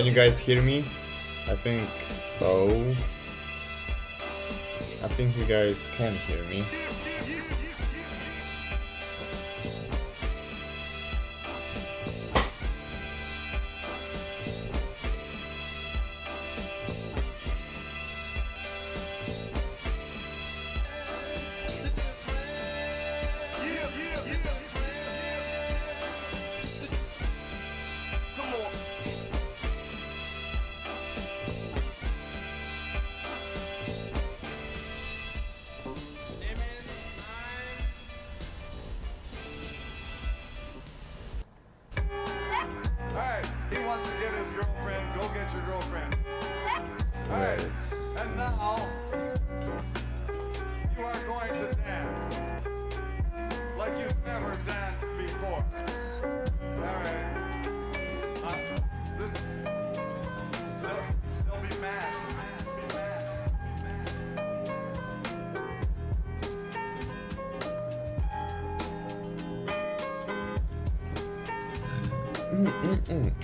Can you guys hear me? I think so. I think you guys can hear me. And now, you are going to dance like you've never danced before. All right. This, they'll be mashed.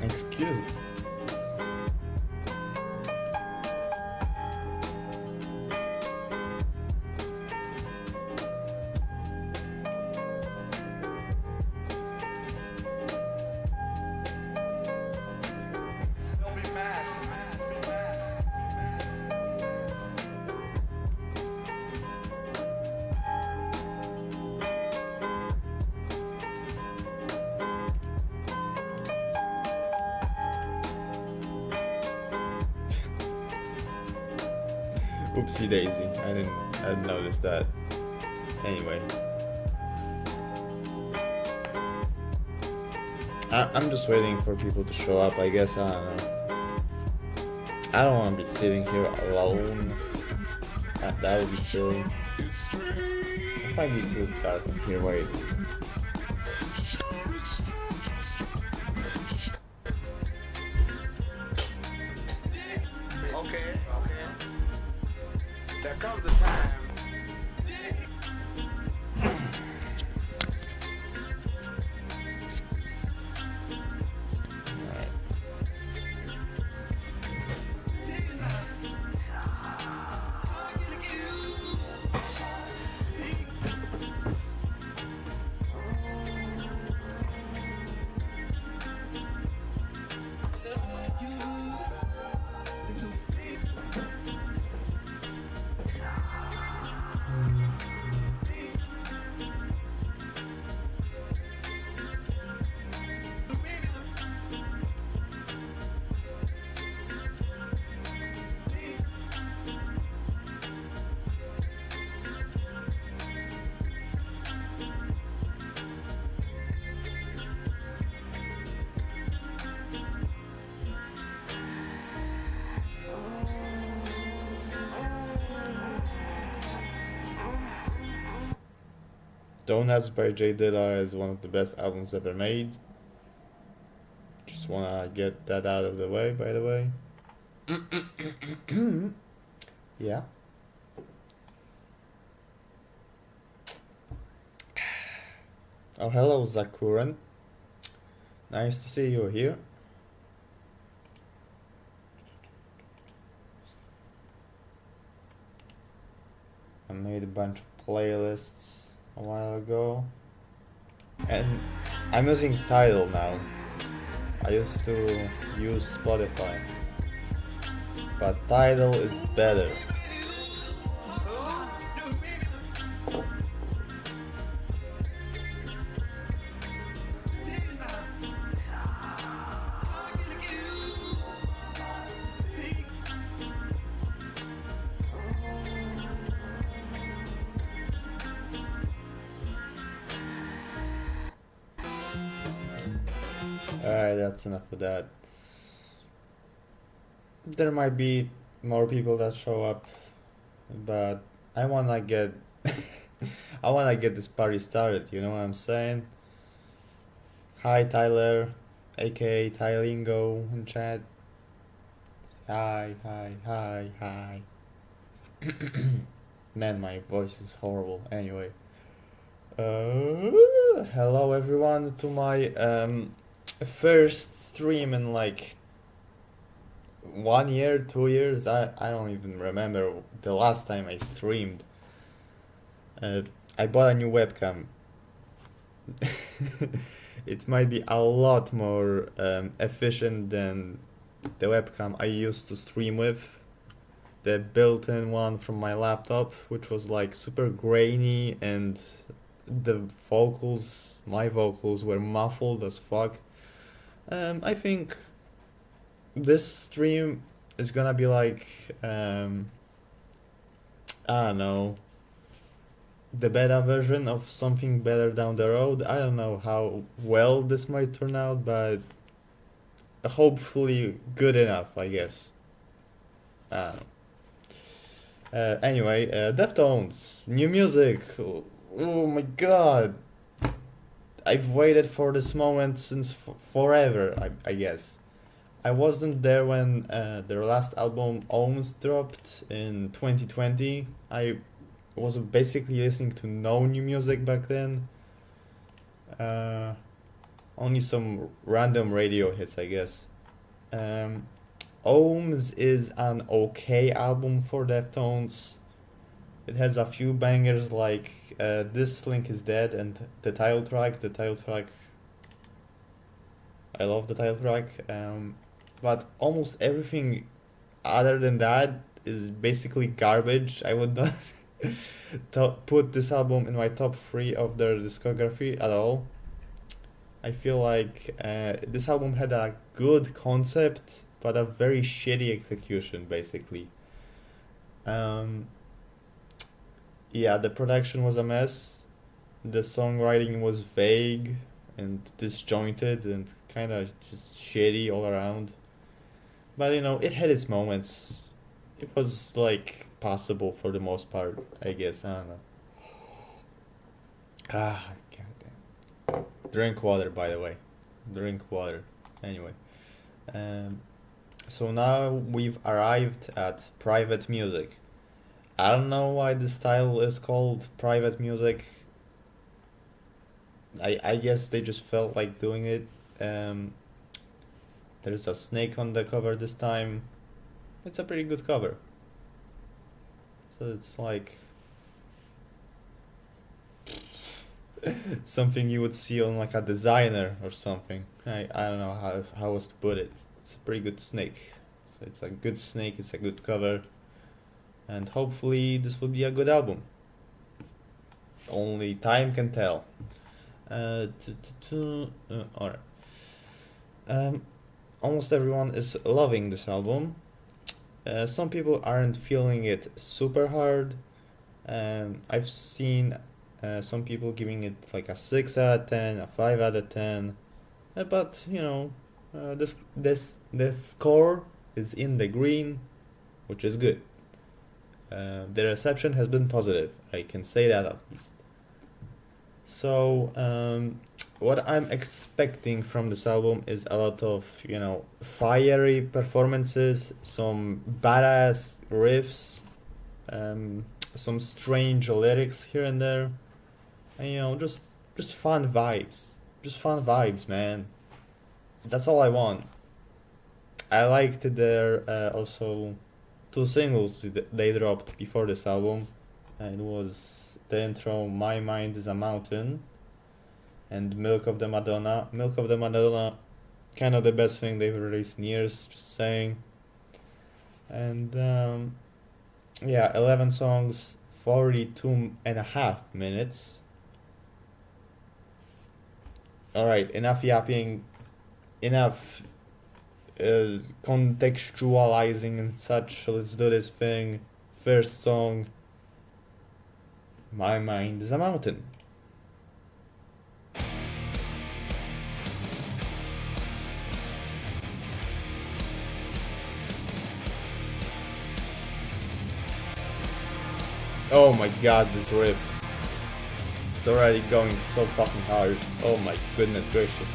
Excuse me. They'll be mashed. Oopsie daisy. I didn't notice that. Anyway. I'm just waiting for people to show up, I guess. I don't know. I don't want to be sitting here alone. That would be silly. It might be too dark in here. Wait. Okay. There comes a time. Alright. Donuts by J Dilla is one of the best albums ever made. Just wanna get that out of the way, by the way. Yeah. Oh, hello, Zakuran. Nice to see you here. I made a bunch of playlists a while ago. And I'm using Tidal now. I used to use Spotify. But Tidal is better. Alright, that's enough of that. There might be more people that show up, but I wanna get I wanna get this party started, you know what I'm saying? Hi Tyler, aka Tylingo in chat. Hi. Man, my voice is horrible. Anyway. Hello everyone to my first stream in like 1 year, 2 years. I don't even remember the last time I streamed. I bought a new webcam. It might be a lot more efficient than the webcam I used to stream with. The built-in one from my laptop, which was like super grainy, and the vocals, my vocals, were muffled as fuck. I think this stream is gonna be like, I don't know, the beta version of something better down the road. I don't know how well this might turn out, but hopefully good enough, I guess. I don't know. Deftones, new music. Oh my god. I've waited for this moment since forever, I guess. I wasn't there when their last album almost dropped in 2020. I was basically listening to no new music back then. Uh, Only some random radio hits, I guess. Um, Ohms is an okay album for Deftones. It has a few bangers like This Link is Dead and the title track. The title track, I love the title track. But almost everything other than that is basically garbage. I would not put this album in my top three of their discography at all. I feel like this album had a good concept, but a very shitty execution, basically. Um, yeah, the production was a mess. The songwriting was vague and disjointed and kind of just shitty all around. But it had its moments. It was like passable for the most part, I guess. I don't know. Ah, goddamn. Drink water, by the way. Drink water. Anyway. Um, so now we've arrived at private music. I don't know why the style is called private music. I guess they just felt like doing it. Um, there's a snake on the cover this time. It's a pretty good cover. So it's like something you would see on like a designer or something. I don't know how else to put it. It's a pretty good snake. So it's a good snake, it's a good cover, and hopefully this will be a good album. Only time can tell. Alright. Um, Almost everyone is loving this album. Some people aren't feeling it super hard. I've seen some people giving it like a 6 out of 10, a 5 out of 10. But this score is in the green, which is good. The reception has been positive. I can say that at least. So, what I'm expecting from this album is a lot of, fiery performances, some badass riffs, some strange lyrics here and there, and just fun vibes. Just fun vibes, man. That's all I want. I liked their also two singles they dropped before this album. It was the intro "My Mind Is a Mountain" and "Milk of the Madonna." "Milk of the Madonna," kind of the best thing they've released in years. Just saying. And yeah, 11 songs, 42.5 minutes. Alright, enough yapping, enough contextualizing and such. Let's do this thing. First song, "My Mind Is a Mountain." Oh my god, this riff. It's already going so fucking hard. Oh my goodness gracious.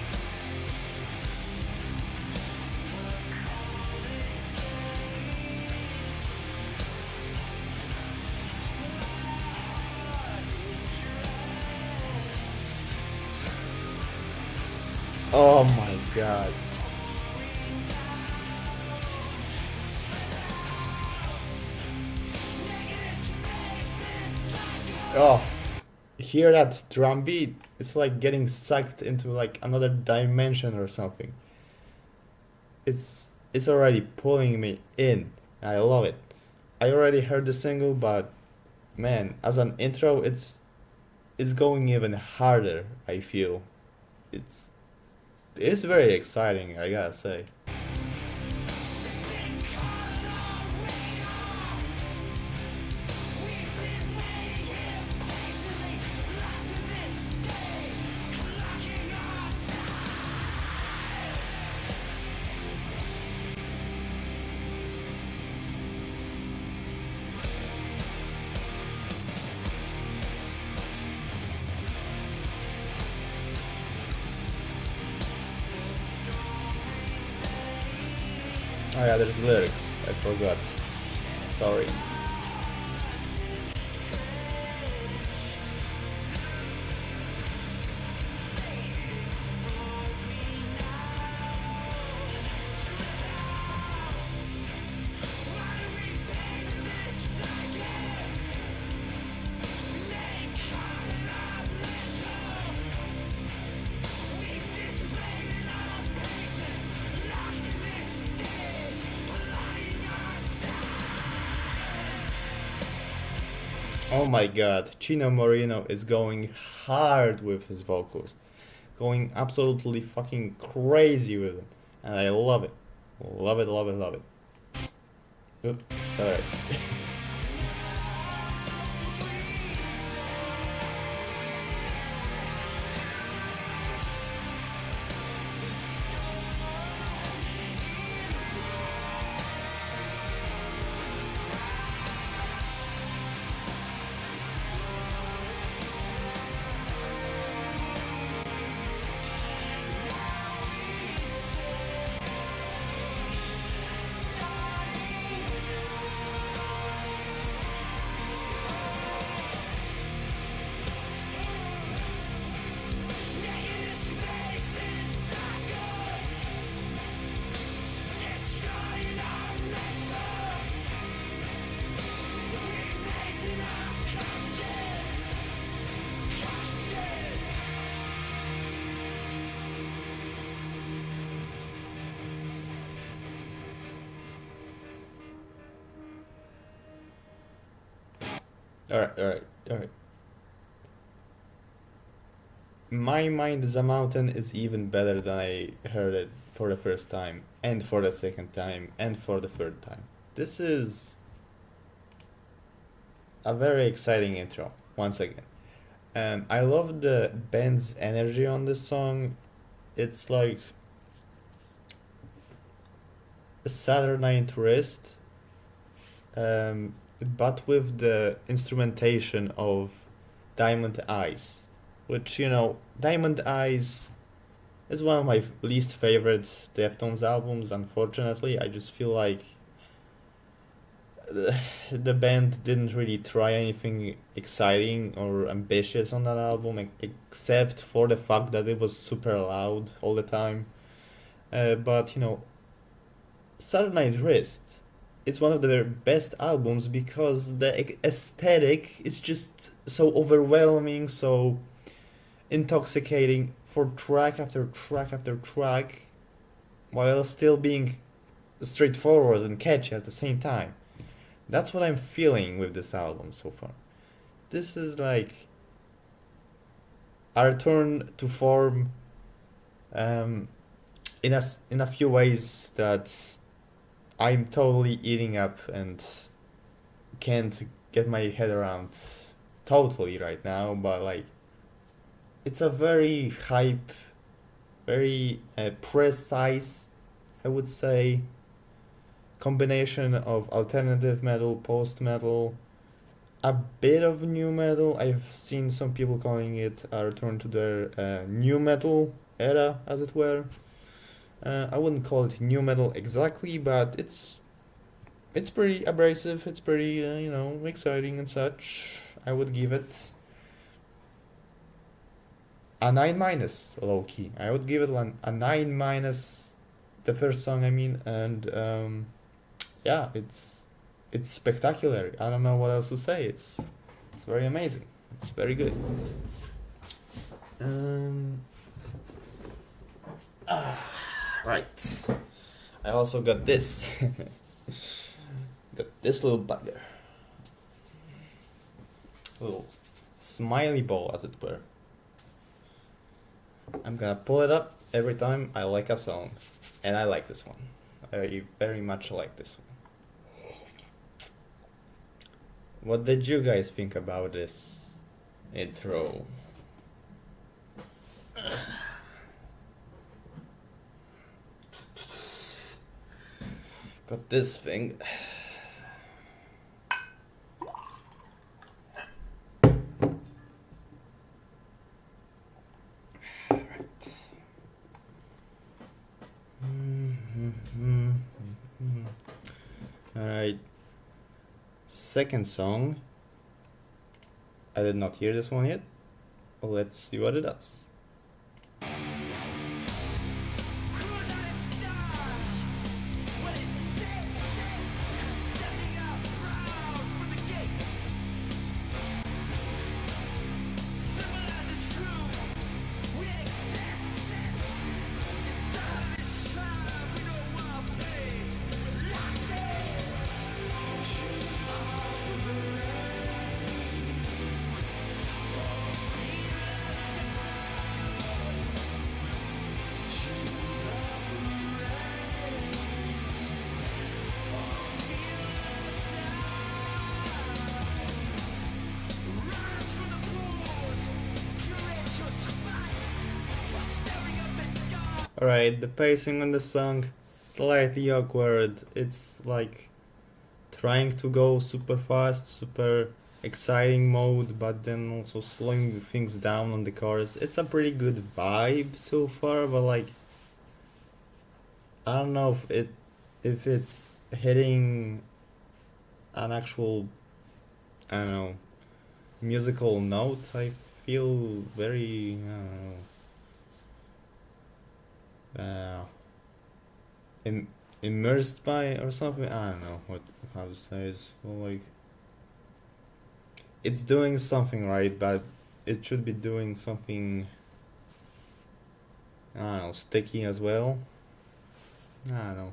Oh my god. Oh, hear that drum beat? It's like getting sucked into like another dimension or something. It's already pulling me in. I love it. I already heard the single, but man, as an intro, it's going even harder, I feel. It's it's very exciting, I gotta say. Oh yeah, there's lyrics. I forgot. Sorry. Oh my god, Chino Moreno is going hard with his vocals. Going absolutely fucking crazy with them. And I love it. Love it, love it, love it. Oop, alright. Alright, alright, alright. My Mind is a Mountain is even better than I heard it for the first time, and for the second time, and for the third time. This is a very exciting intro, once again. I love the band's energy on this song. It's like a Saturday Night Wrist, but with the instrumentation of Diamond Eyes, which, you know, Diamond Eyes is one of my least favorite Deftones albums, unfortunately. I just feel like the band didn't really try anything exciting or ambitious on that album, except for the fact that it was super loud all the time. But, you know, Saturday Night Wrist, it's one of their best albums because the aesthetic is just so overwhelming, so intoxicating for track after track after track, while still being straightforward and catchy at the same time. That's what I'm feeling with this album so far. This is like a return to form, um, in a few ways that I'm totally eating up and can't get my head around totally right now. But like, it's a very hype, very precise, I would say, combination of alternative metal, post metal, a bit of new metal. I've seen some people calling it a return to their new metal era, as it were. I wouldn't call it new metal exactly, but it's pretty abrasive. It's pretty exciting and such. I would give it a 9 minus, low key. I would give it a 9 minus the first song, I mean, and yeah, it's spectacular. I don't know what else to say. It's very amazing. It's very good. Right. I also got this. Got this little bugger. Little smiley ball, as it were. I'm gonna pull it up every time I like a song. And I like this one. I very much like this one. What did you guys think about this intro? Got this thing. second song. I did not hear this one yet. Let's see what it does. Alright, the pacing on the song slightly awkward. It's like trying to go super fast, super exciting mode, but then also slowing things down on the chorus. It's a pretty good vibe so far, but like I don't know if it's hitting an actual, I don't know, musical note. I feel very, I don't know, immersed by or something. I don't know how to say it. Well, like it's doing something right, but it should be doing something, I don't know, sticky as well. I don't know.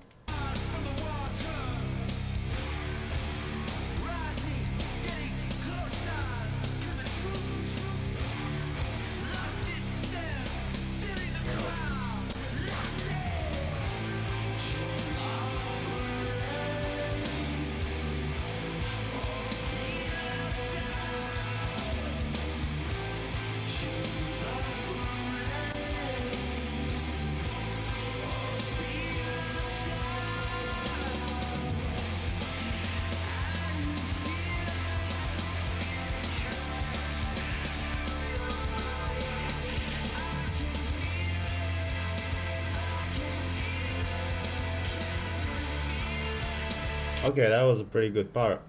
Okay, that was a pretty good part.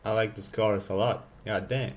I like this chorus a lot. God damn.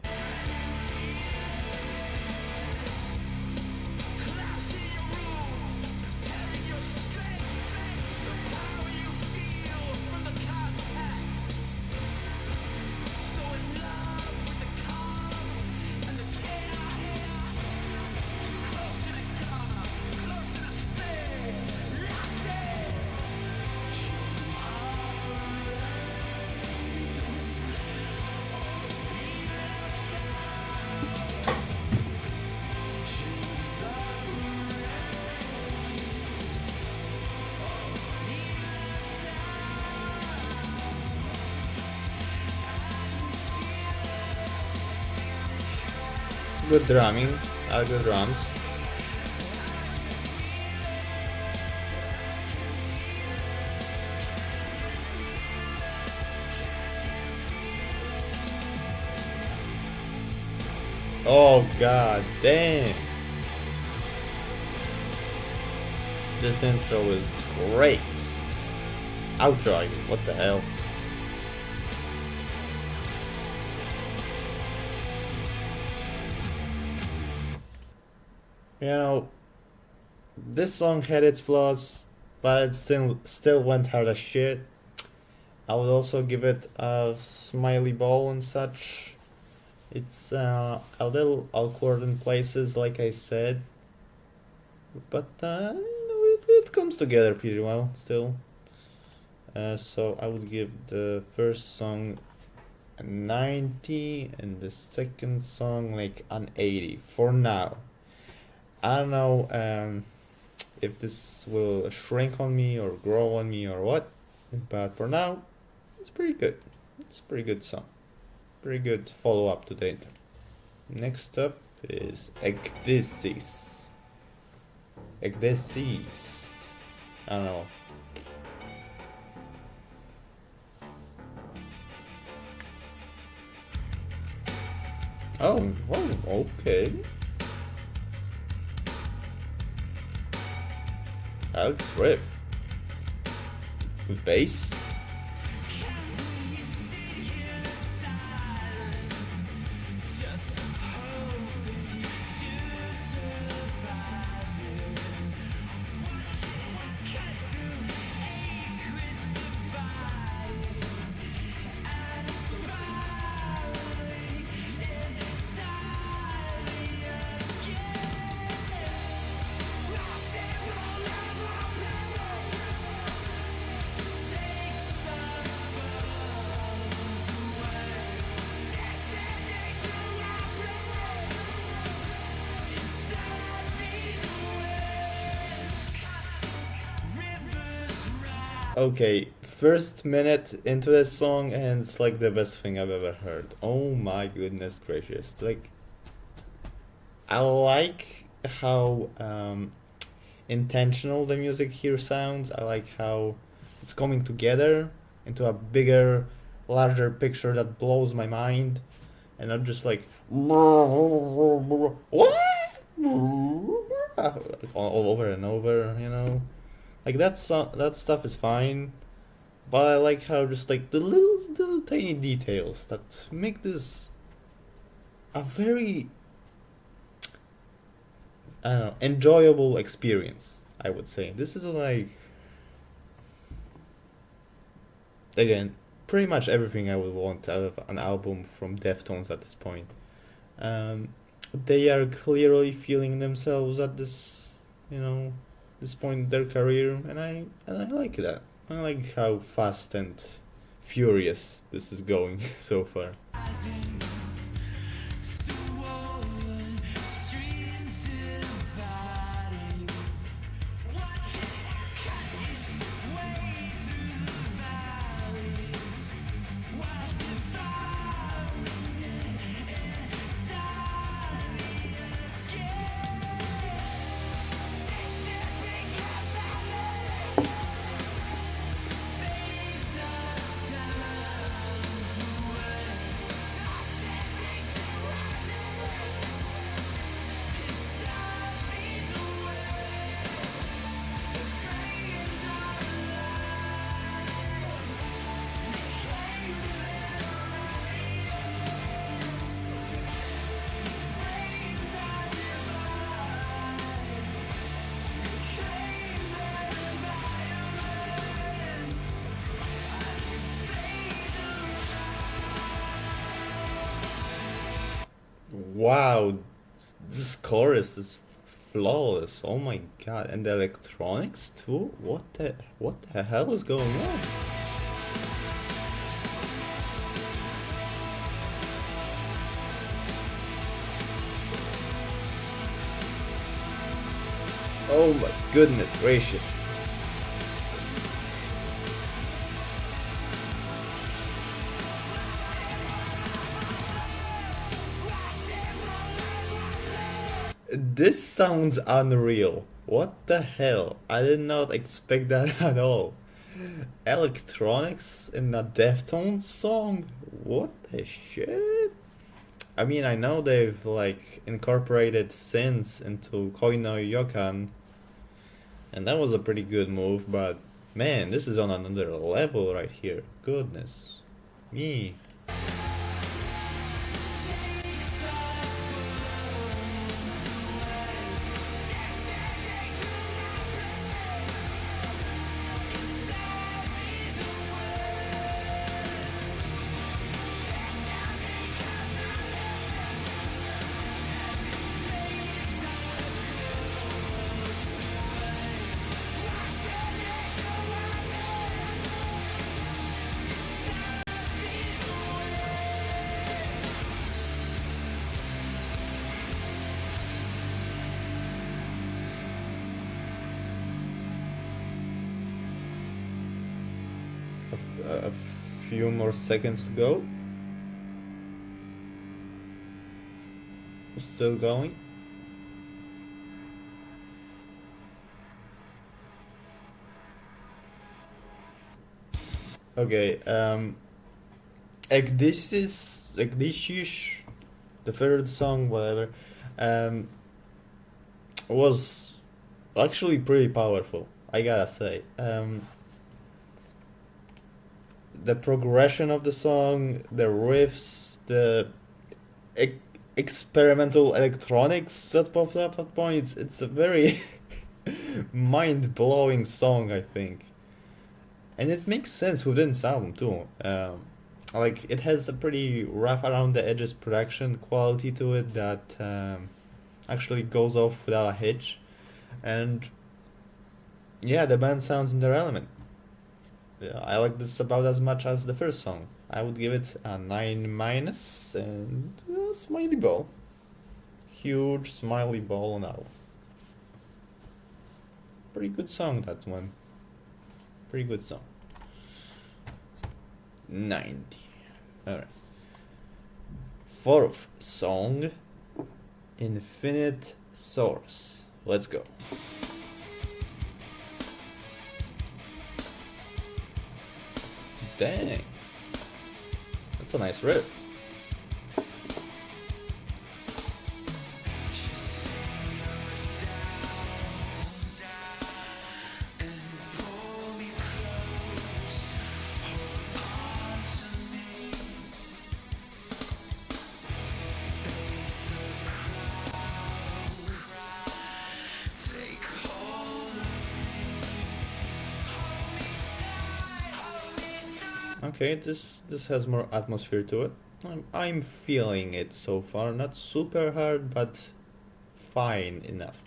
Good drumming, good drums. Oh god damn. This intro is great. Outro, I mean, what the hell? You know, this song had its flaws, but it still went hard as shit. I would also give it a smiley ball and such. It's a little awkward in places, like I said, but it comes together pretty well still. So I would give the first song a 90 and the second song like an 80 for now. I don't know if this will shrink on me or grow on me or what, but for now, it's pretty good. It's a pretty good song. Pretty good follow-up to the intro. Next up is Ecdysis. Ecdysis. I don't know. Oh, okay. Alex riff with bass. Okay, first minute into this song and it's like the best thing I've ever heard. Oh my goodness gracious. Like, I like how intentional the music here sounds. I like how it's coming together into a bigger, larger picture that blows my mind, and not just like all over and over, you know. Like that stuff is fine, but I like how just like the little tiny details that make this a very, I don't know, enjoyable experience. I would say this is like, again, pretty much everything I would want out of an album from Deftones at this point. Um, they are clearly feeling themselves at this, you know, this point in their career, and I like that. I like how fast and furious this is going so far. Wow, this chorus is flawless. Oh my god, and the electronics too? What the hell is going on? Oh my goodness gracious. This sounds unreal. What the hell? I did not expect that at all. Electronics in a Deftones song? What the shit? I mean, I know they've like incorporated synths into Koi no Yokan, and that was a pretty good move, but man, this is on another level right here. Goodness me. A few more seconds to go. Still going. Okay, Ekdishish, the third song, whatever, um, was actually pretty powerful, I gotta say. The progression of the song, the riffs, the e- experimental electronics that pops up at points, it's a very mind-blowing song, I think. And it makes sense within this album too. Like it has a pretty rough around the edges production quality to it that actually goes off without a hitch, and yeah, the band sounds in their element. Yeah, I like this about as much as the first song. I would give it a 9 minus and a smiley ball. Huge smiley ball now. Pretty good song, that one. Pretty good song. 90. Alright. Fourth song, Infinite Source. Let's go. Dang. That's a nice riff. Okay, this has more atmosphere to it. I'm feeling it so far. Not super hard, but fine enough.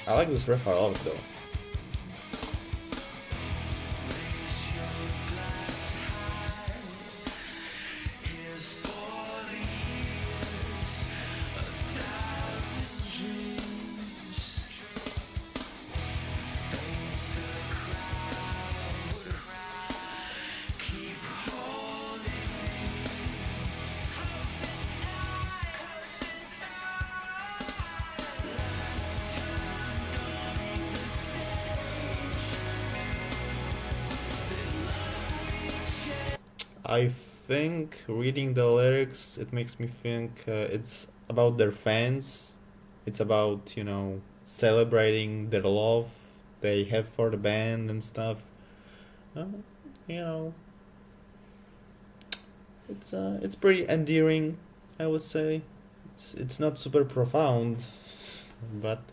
I like this riff a lot though. I think reading the lyrics, it makes me think it's about their fans. It's about, you know, celebrating their love they have for the band and stuff. Uh, you know, it's pretty endearing, I would say. It's not super profound, but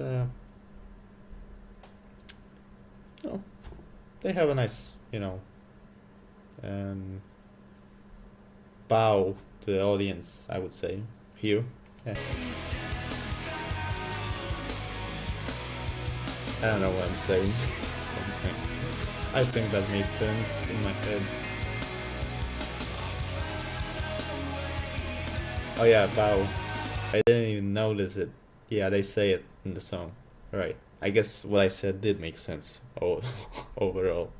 well, they have a nice, you know, um, bow to the audience, I would say, here. Yeah. I don't know what I'm saying. Something. I think that makes sense in my head. Oh yeah, bow. I didn't even notice it. Yeah, they say it in the song. Right. I guess what I said did make sense overall.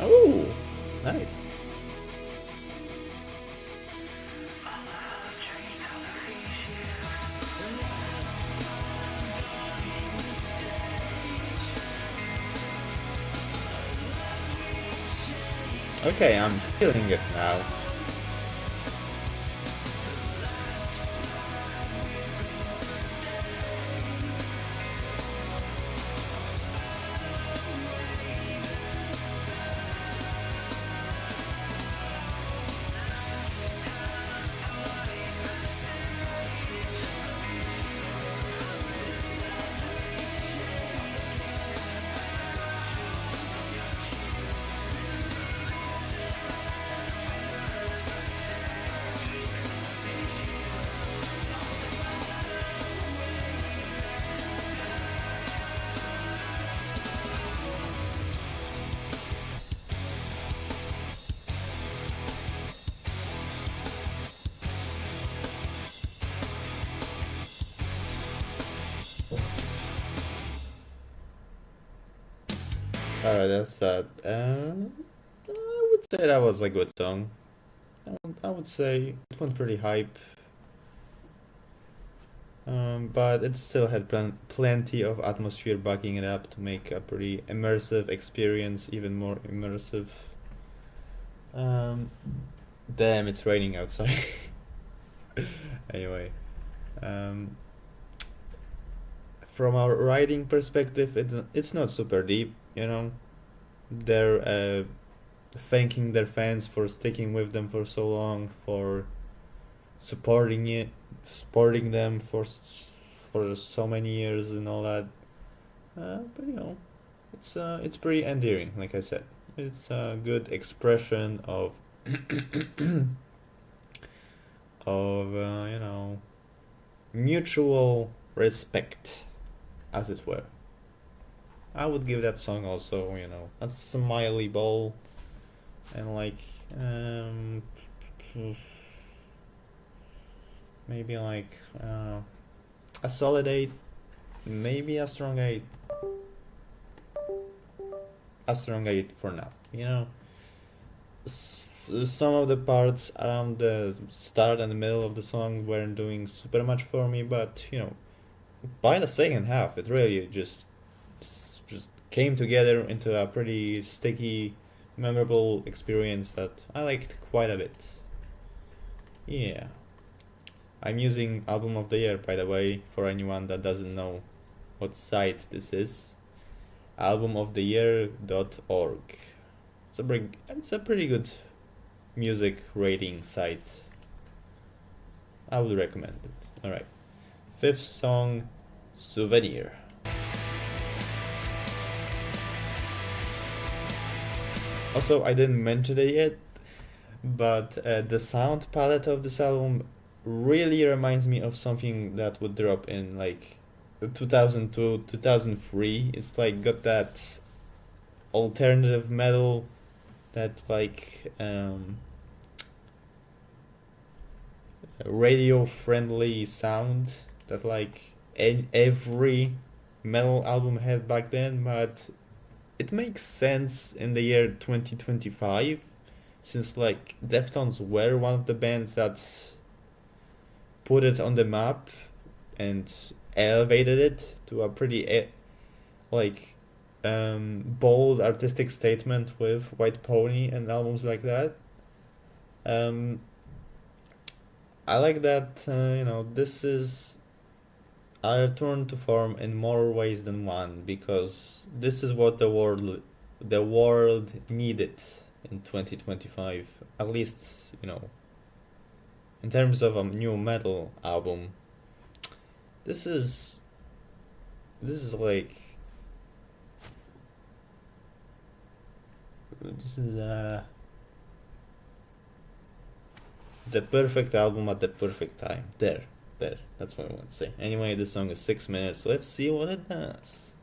Oh, nice. Okay, I'm feeling it now. Alright, that's that. I would say that was a good song. I would say it went pretty hype. But it still had plenty of atmosphere backing it up to make a pretty immersive experience, even more immersive. Damn, it's raining outside. Anyway, Um, from our writing perspective, it's not super deep, you know. They're thanking their fans for sticking with them for so long, for supporting them for so many years and all that. But you know, it's pretty endearing. Like I said, it's a good expression of you know, mutual respect, as it were. I would give that song also, you know, a smiley ball, and like maybe like a solid 8, maybe a strong 8. A strong 8 for now, you know. Some of the parts around the start and the middle of the song weren't doing super much for me, but you know, by the second half, it really just came together into a pretty sticky, memorable experience that I liked quite a bit. Yeah. I'm using Album of the Year, by the way, for anyone that doesn't know what site this is. albumoftheyear.org. It's a pretty good music rating site. I would recommend it. Alright. 5th song, Souvenir. Also, I didn't mention it yet, but the sound palette of this album really reminds me of something that would drop in like 2002, 2003. It's like got that alternative metal, that like radio friendly sound that like every metal album had back then, but it makes sense in the year 2025, since like Deftones were one of the bands that put it on the map and elevated it to a pretty like bold artistic statement with White Pony and albums like that. I like that, you know, this is a return to form in more ways than one, because this is what the world needed in 2025, at least, you know, in terms of a new metal album. This is like this is the perfect album at the perfect time. There, that's what I want to say. Anyway, this song is 6 minutes. Let's see what it does.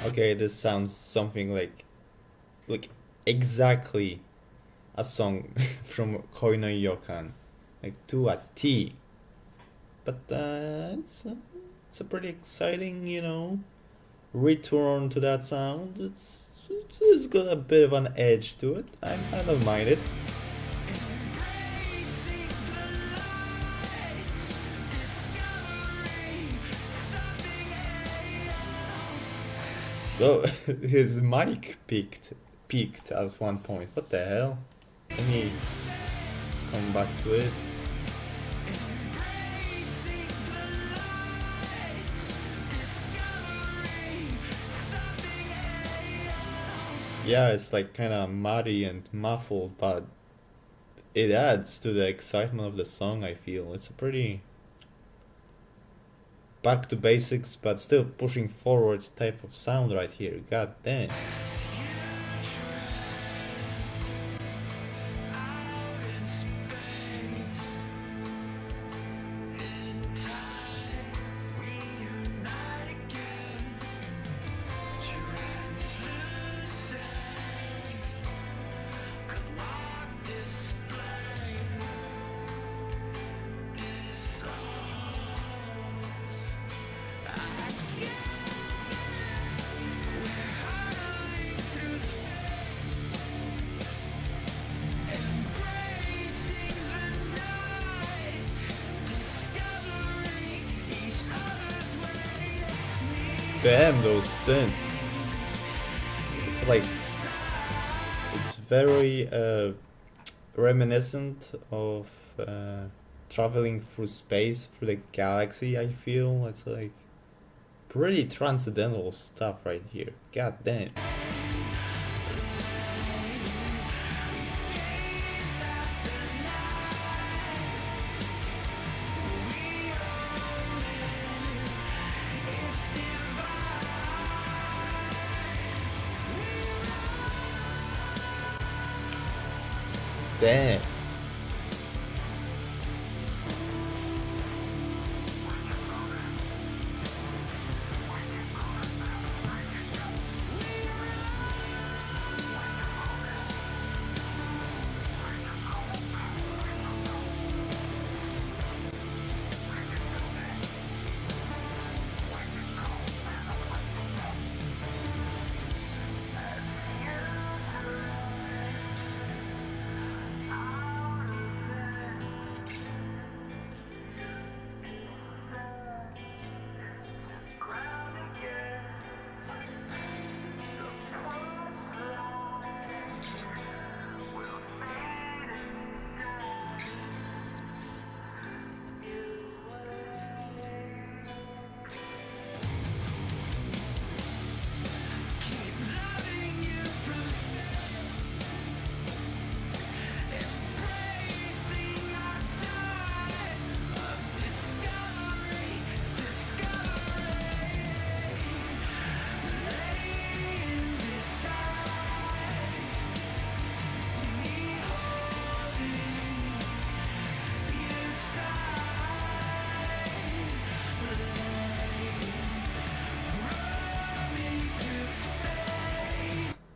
Okay, this sounds something like exactly a song from Koi no Yokan, like to a T. But it's a pretty exciting, you know, return to that sound. It's got a bit of an edge to it. I don't mind it. So his mic peaked at one point. What the hell? Let me come back to it. Yeah, it's like kind of muddy and muffled, but it adds to the excitement of the song, I feel. It's a pretty back to basics, but still pushing forward type of sound right here. God damn. Damn those synths. It's like, it's very reminiscent of traveling through space, through the galaxy, I feel. It's like pretty transcendental stuff right here. God damn. Damn.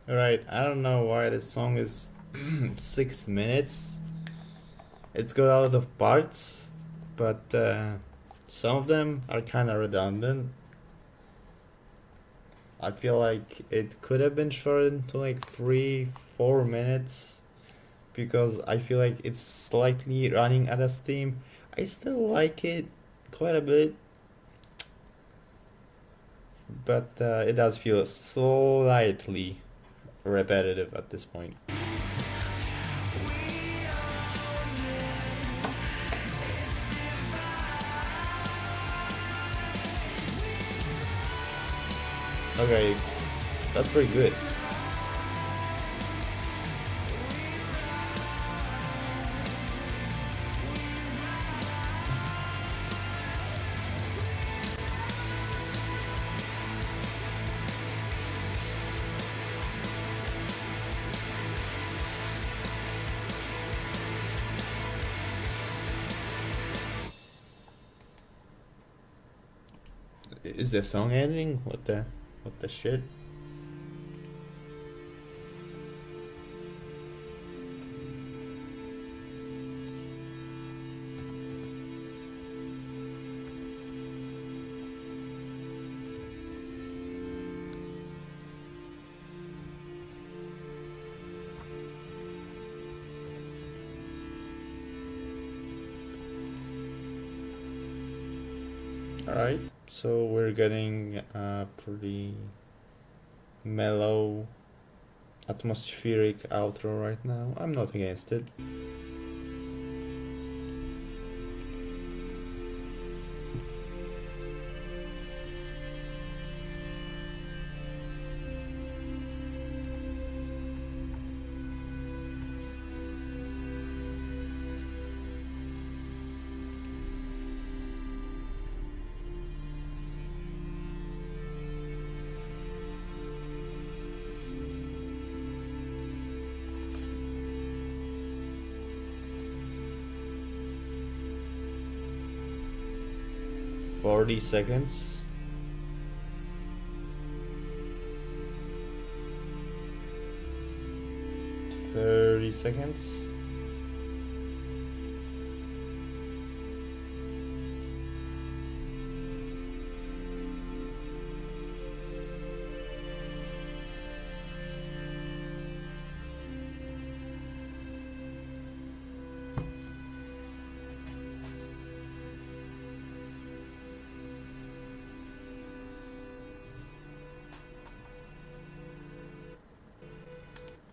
Alright, I don't know why this song is 6 minutes. It's got a lot of parts, but some of them are kind of redundant. I feel like it could have been shortened to like 3-4 minutes, because I feel like it's slightly running out of steam. I still like it quite a bit, but it does feel slightly repetitive at this point. Okay, that's pretty good. Is the song ending? What the shit? Alright, so we're getting a pretty mellow, atmospheric outro right now. I'm not against it. 40 seconds. Thirty seconds.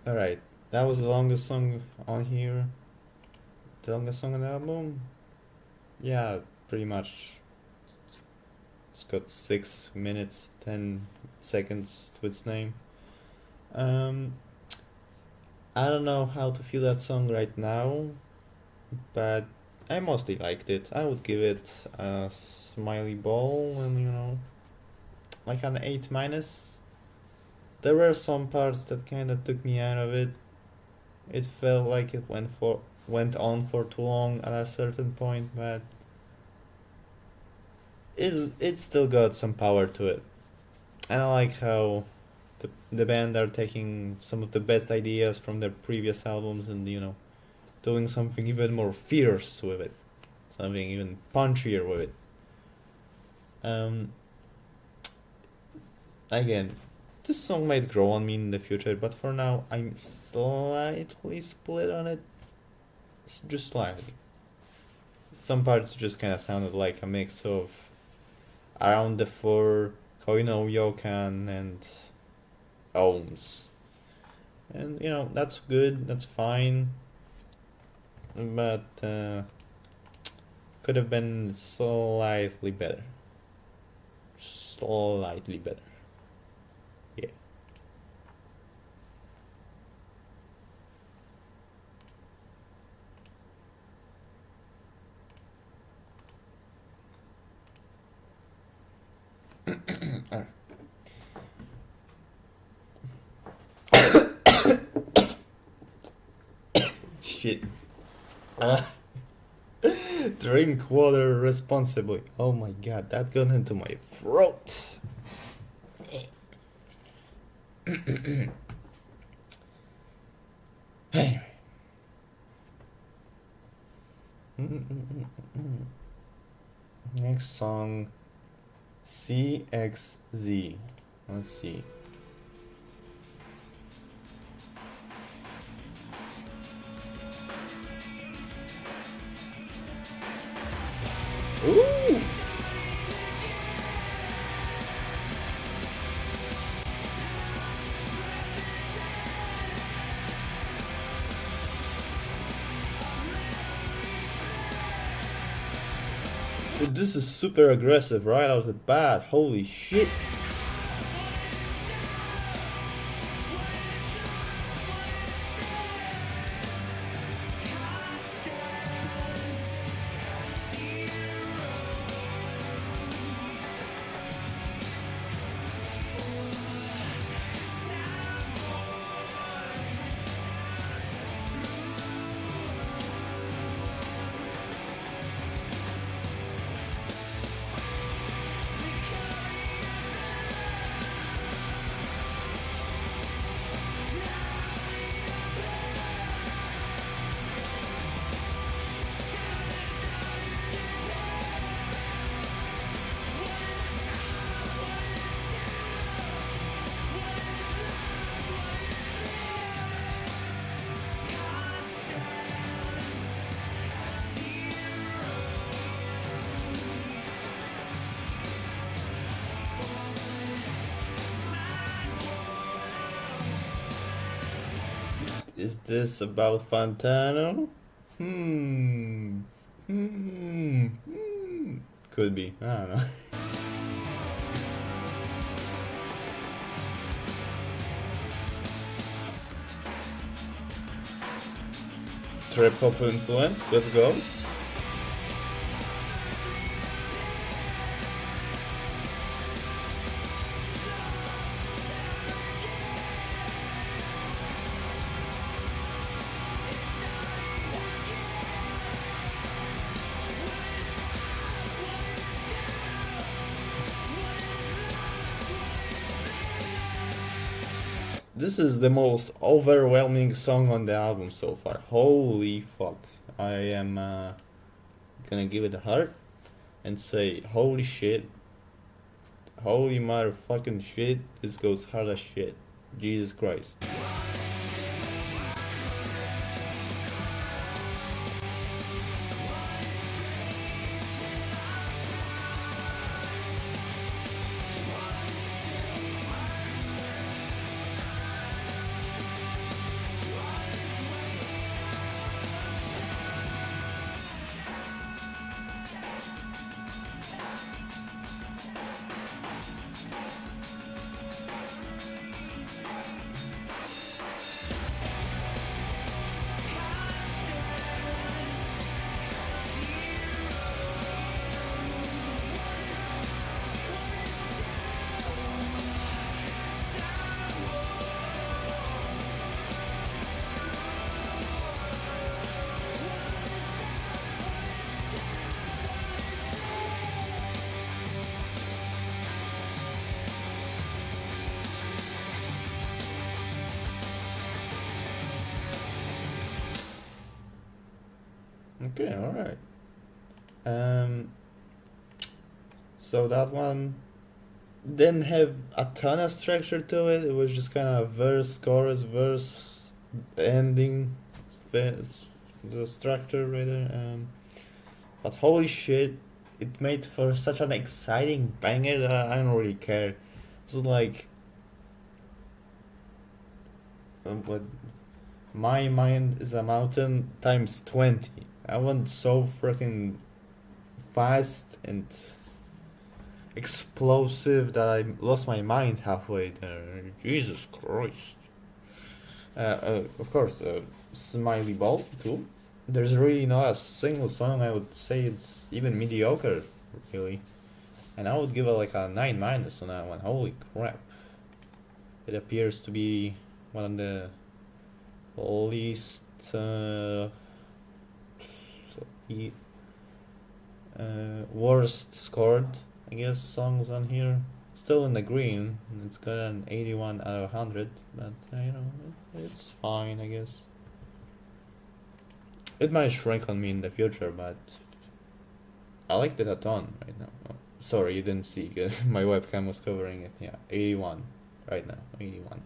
Alright, that was the longest song on here. The longest song on the album? Yeah, pretty much. It's got 6 minutes, 10 seconds to its name. I don't know how to feel that song right now, but I mostly liked it. I would give it a smiley ball and, you know, like an 8 minus. There were some parts that kind of took me out of it. It felt like it went on for too long at a certain point, but it still got some power to it. And I like how the band are taking some of the best ideas from their previous albums and, you know, doing something even more fierce with it, something even punchier with it. Again, this song might grow on me in the future, but for now I'm slightly split on it. Just slightly. Some parts just kind of sounded like a mix of Around the Fur, Koino Yokan, and Ohms. And, you know, that's good, that's fine. But could have been slightly better. Slightly better. Yeah. Alright. Shit. Drink water responsibly. Oh my god, that got into my throat. Anyway. Next song, CXZ. Let's see. Ooh! Dude, this is super aggressive right out of the bat. Holy shit. Is this about Fantano? Could be. I don't know. Trip hop influence. Let's go. This is the most overwhelming song on the album so far. Holy fuck. I am gonna give it a heart and say, holy shit. Holy motherfucking shit. This goes hard as shit. Jesus Christ. Okay, alright. So that one didn't have a ton of structure to it. It was just kind of verse, chorus, verse, ending, the structure rather. But holy shit, it made for such an exciting banger that I don't really care. It's like, what? My mind is a mountain times 20. I went so freaking fast and explosive that I lost my mind halfway there. Jesus Christ. Of course, Smiley Ball too. There's really not a single song I would say it's even mediocre, really. And I would give it like a 9 minus on that one. Holy crap. It appears to be one of the least worst scored, I guess, songs on here. Still in the green. It's got an 81 out of 100, but you know, it's fine, I guess. It might shrink on me in the future, but I liked it a ton right now. Oh, sorry, you didn't see. My webcam was covering it. Yeah, 81 right now. 81.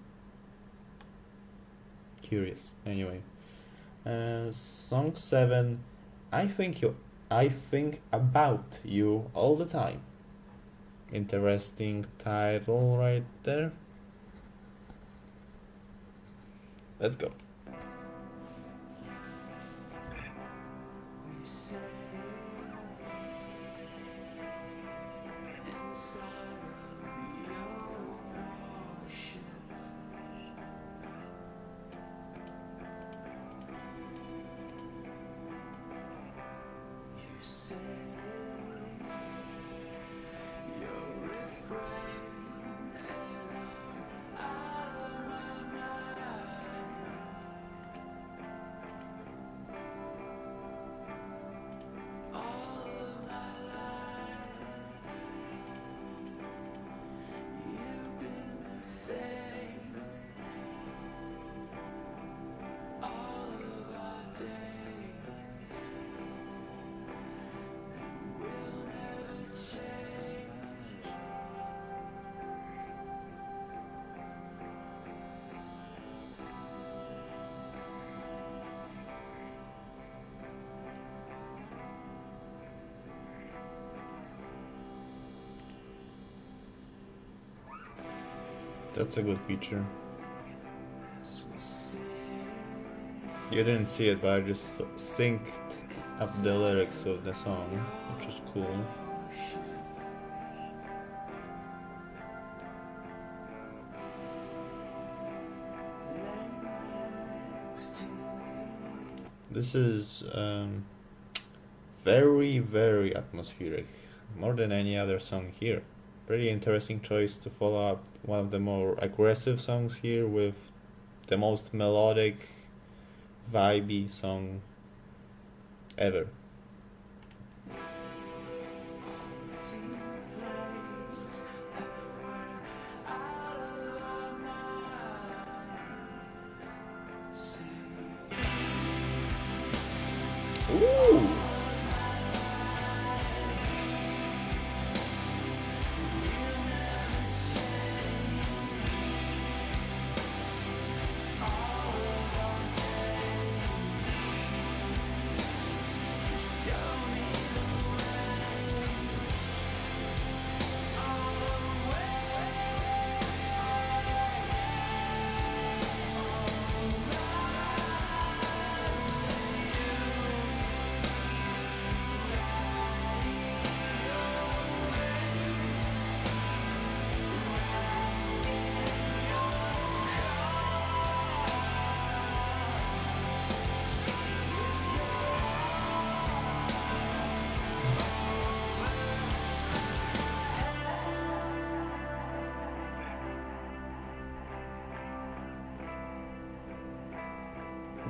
Curious. Anyway, song 7. I think about you all the time. Interesting title right there. Let's go. That's a good feature. You didn't see it, but I just synced up the lyrics of the song, which is cool. This is very, very atmospheric, more than any other song here. Pretty interesting choice to follow up one of the more aggressive songs here with the most melodic, vibey song ever.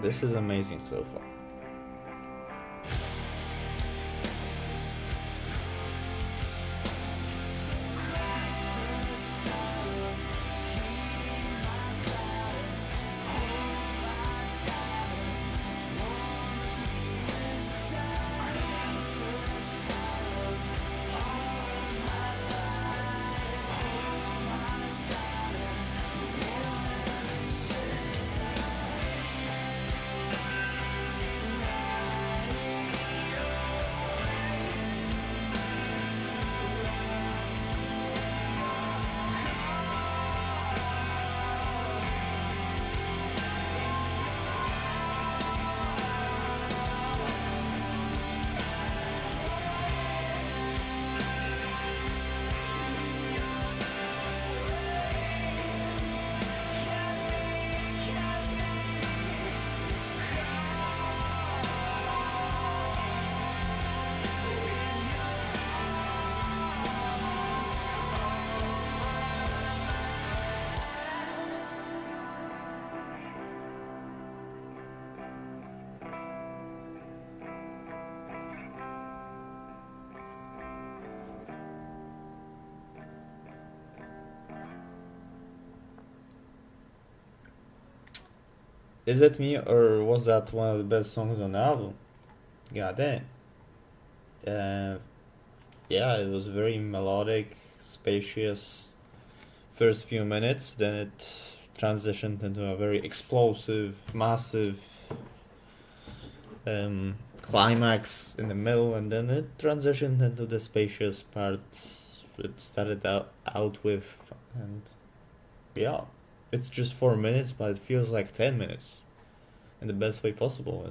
This is amazing so far. Is it me, or was that one of the best songs on the album? God damn. Yeah, it was very melodic, spacious first few minutes, then it transitioned into a very explosive, massive climax in the middle, and then it transitioned into the spacious part it started out with, and yeah, it's just 4 minutes, but it feels like 10 minutes in the best way possible.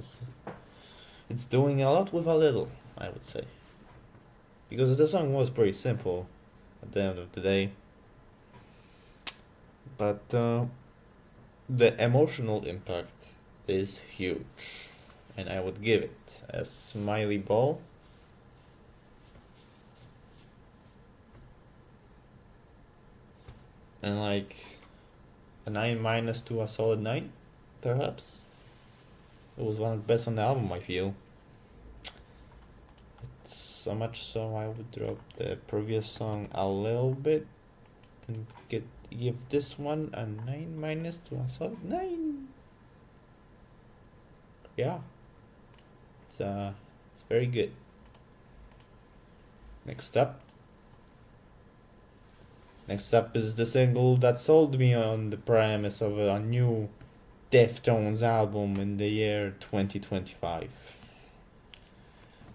It's doing a lot with a little, I would say. Because the song was pretty simple at the end of the day. But the emotional impact is huge. And I would give it a smiley ball. And like a 9 minus to a solid 9, perhaps. It was one of the best on the album, I feel. It's so much so I would drop the previous song a little bit and give this one a 9 minus to a solid 9. Yeah. It's very good. Next up is the single that sold me on the premise of a new Deftones album in the year 2025.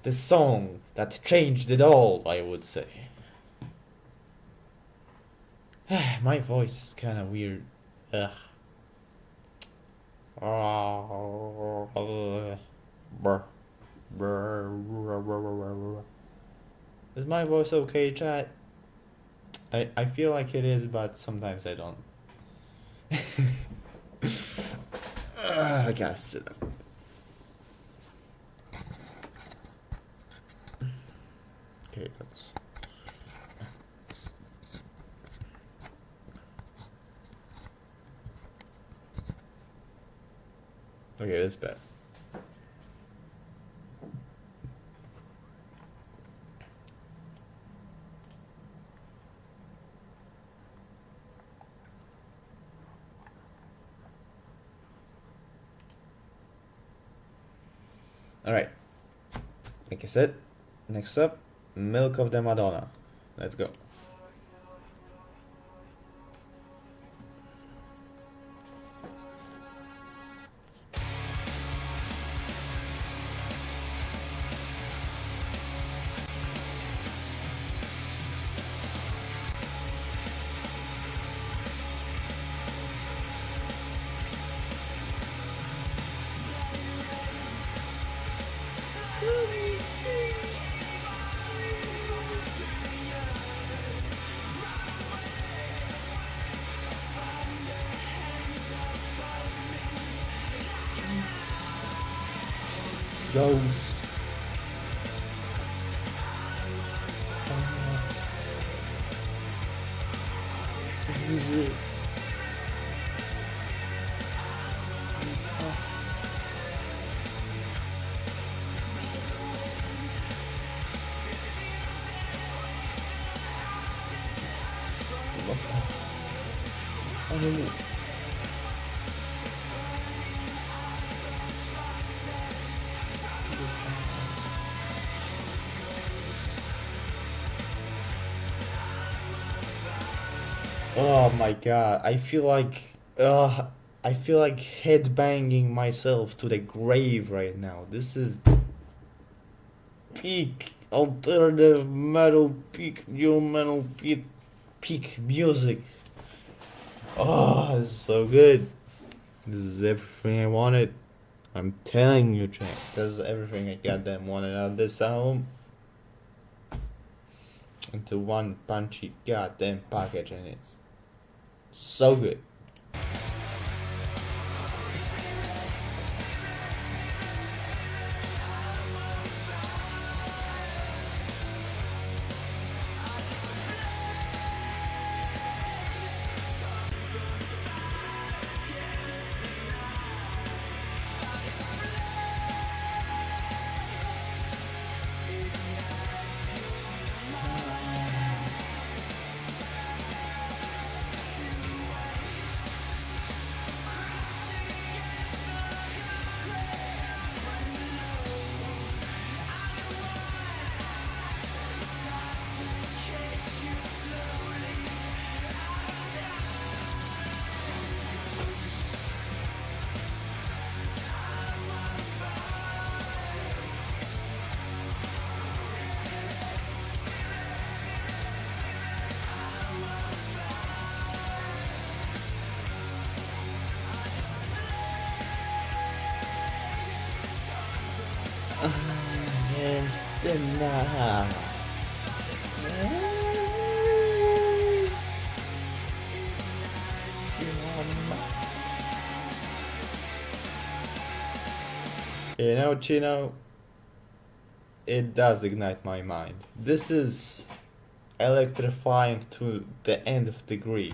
The song that changed it all, I would say. My voice is kinda weird. Ugh. Is my voice okay, chat? I feel like it is, but sometimes I don't. I gotta sit up. Okay, that's... Okay, that's bad. Alright. Like I said, next up, Milk of the Madonna. Let's go. Go. Oh my god, I feel like headbanging myself to the grave right now. This is peak alternative metal, peak new metal, peak music. Oh, this is so good. This is everything I wanted. I'm telling you, Jack. This is everything I goddamn wanted on this album. Into one punchy goddamn package, and it's so good. You know, Chino, it does ignite my mind. This is electrifying to the nth degree.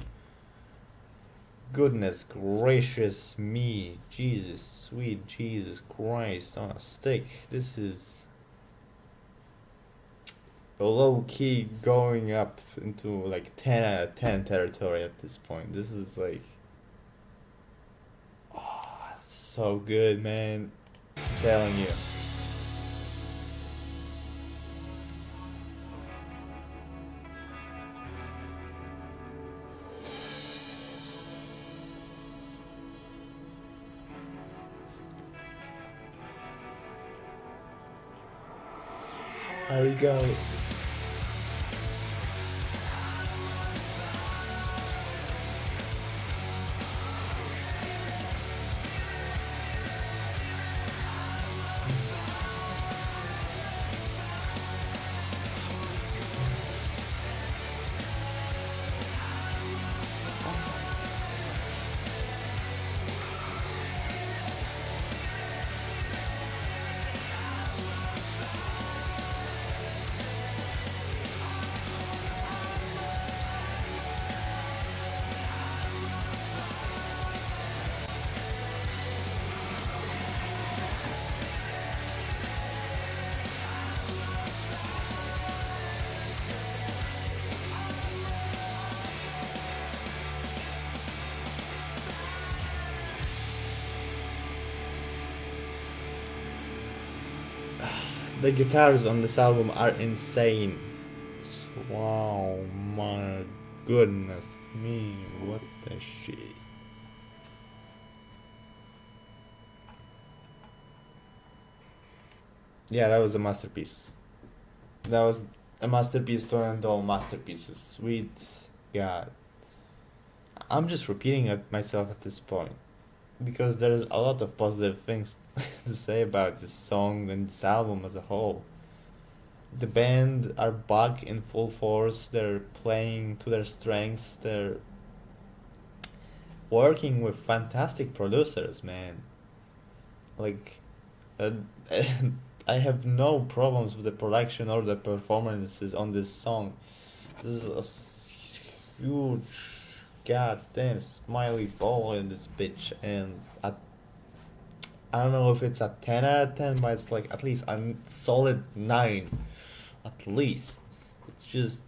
Goodness gracious me, Jesus, sweet Jesus Christ on a stick. This is low key going up into like 10 out of 10 territory at this point. This is like, oh, so good, man. I'm telling you. There we go. The guitars on this album are insane. Wow, my goodness me, what the shit. Yeah, that was a masterpiece. That was a masterpiece to end all masterpieces. Sweet God. I'm just repeating it myself at this point. Because there's a lot of positive things to say about this song and this album as a whole. The band are back in full force, they're playing to their strengths, they're working with fantastic producers, man. Like, uh, I have no problems with the production or the performances on this song. This is a huge goddamn smiley ball in this bitch, and I don't know if it's a 10 out of 10, but it's like at least a solid 9. At least. It's just.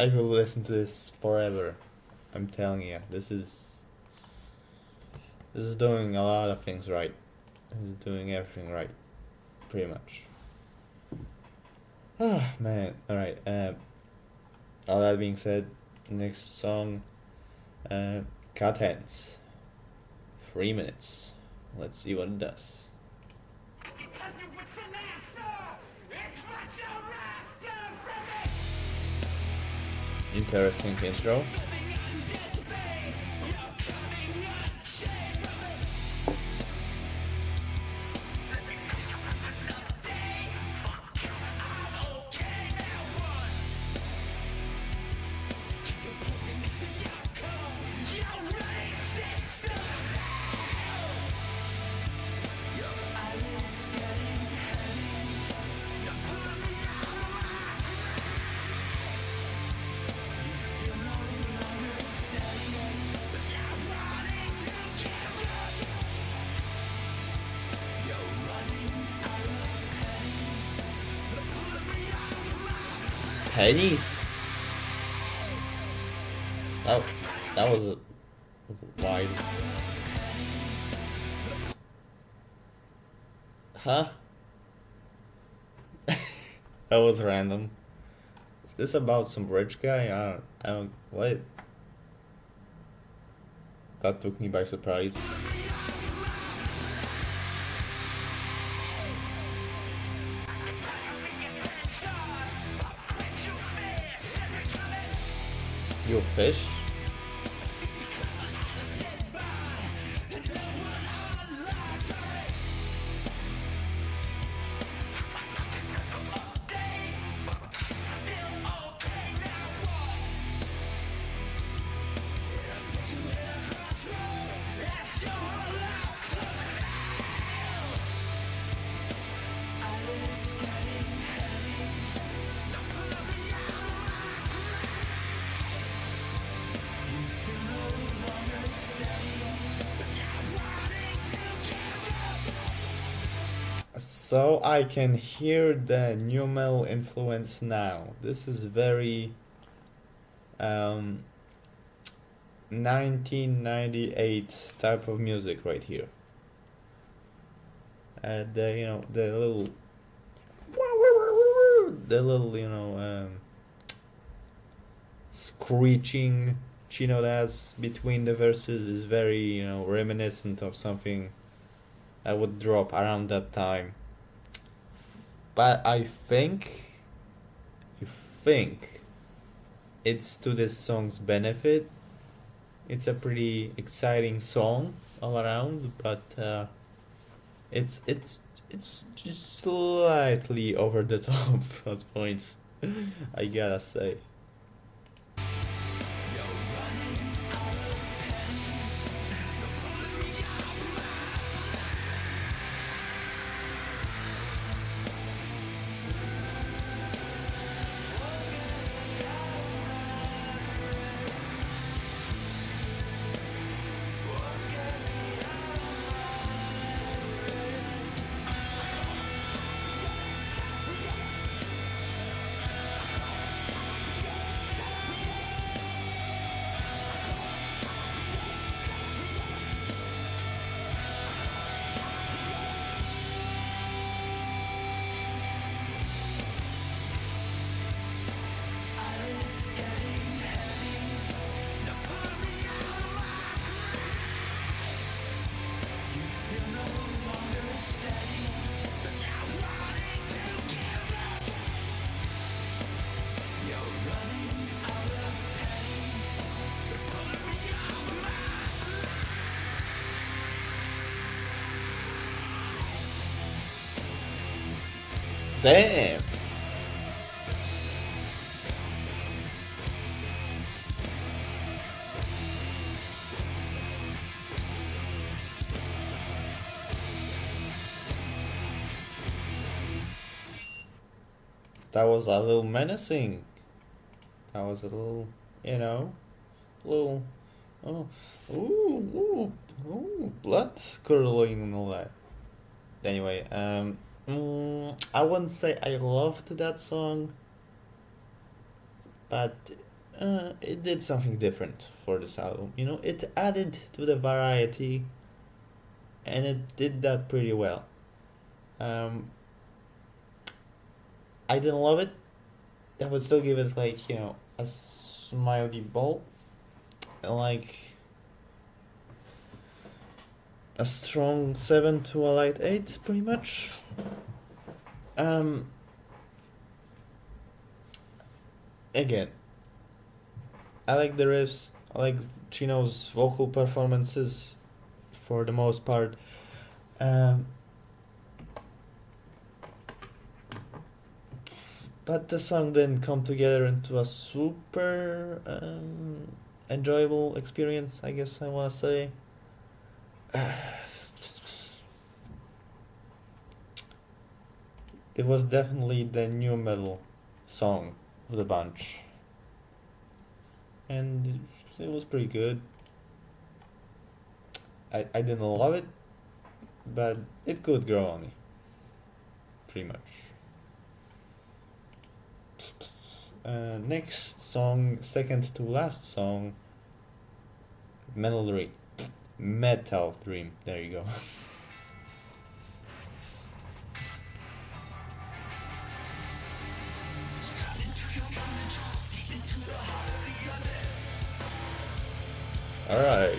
I could listen to this forever. I'm telling you, this is doing a lot of things right. This is doing everything right, pretty much. Ah man, all right. All that being said, next song, Cut Hands. 3 minutes. Let's see what it does. Interesting intro. Pennies. That was a wide. Huh? That was random. Is this about some rich guy? I don't. What? That took me by surprise. You fish? So I can hear the new metal influence now. This is very 1998 type of music right here. The little screeching Chino does between the verses is very reminiscent of something that would drop around that time. But I think it's to this song's benefit. It's a pretty exciting song all around, but it's just slightly over the top at points. I gotta say. Damn. That was a little menacing. That was a little, little, oh, blood curdling and all that. Anyway, I wouldn't say I loved that song, but it did something different for this album. You know, it added to the variety, and it did that pretty well. Um, I didn't love it. I would still give it like a smiley ball, like a strong 7 to a light 8, pretty much. Um, Again, I like the riffs. I like Chino's vocal performances for the most part. Um, but the song didn't come together into a super enjoyable experience, I guess I want to say. It was definitely the new metal song of the bunch. And it was pretty good. I didn't love it, but it could grow on me. Pretty much. Next song, second to last song, Metal Dream. Metal Dream, there you go. Alright.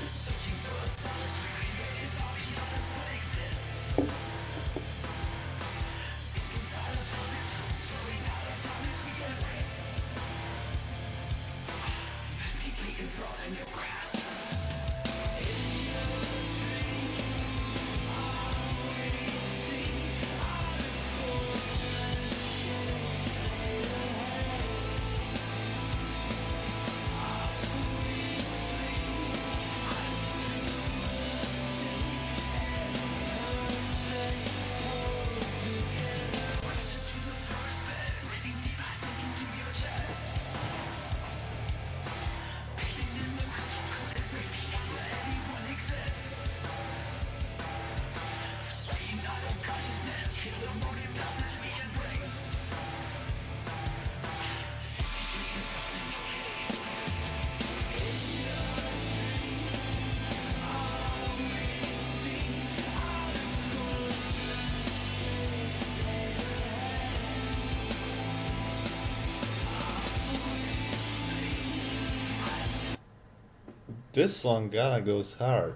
This song kinda goes hard.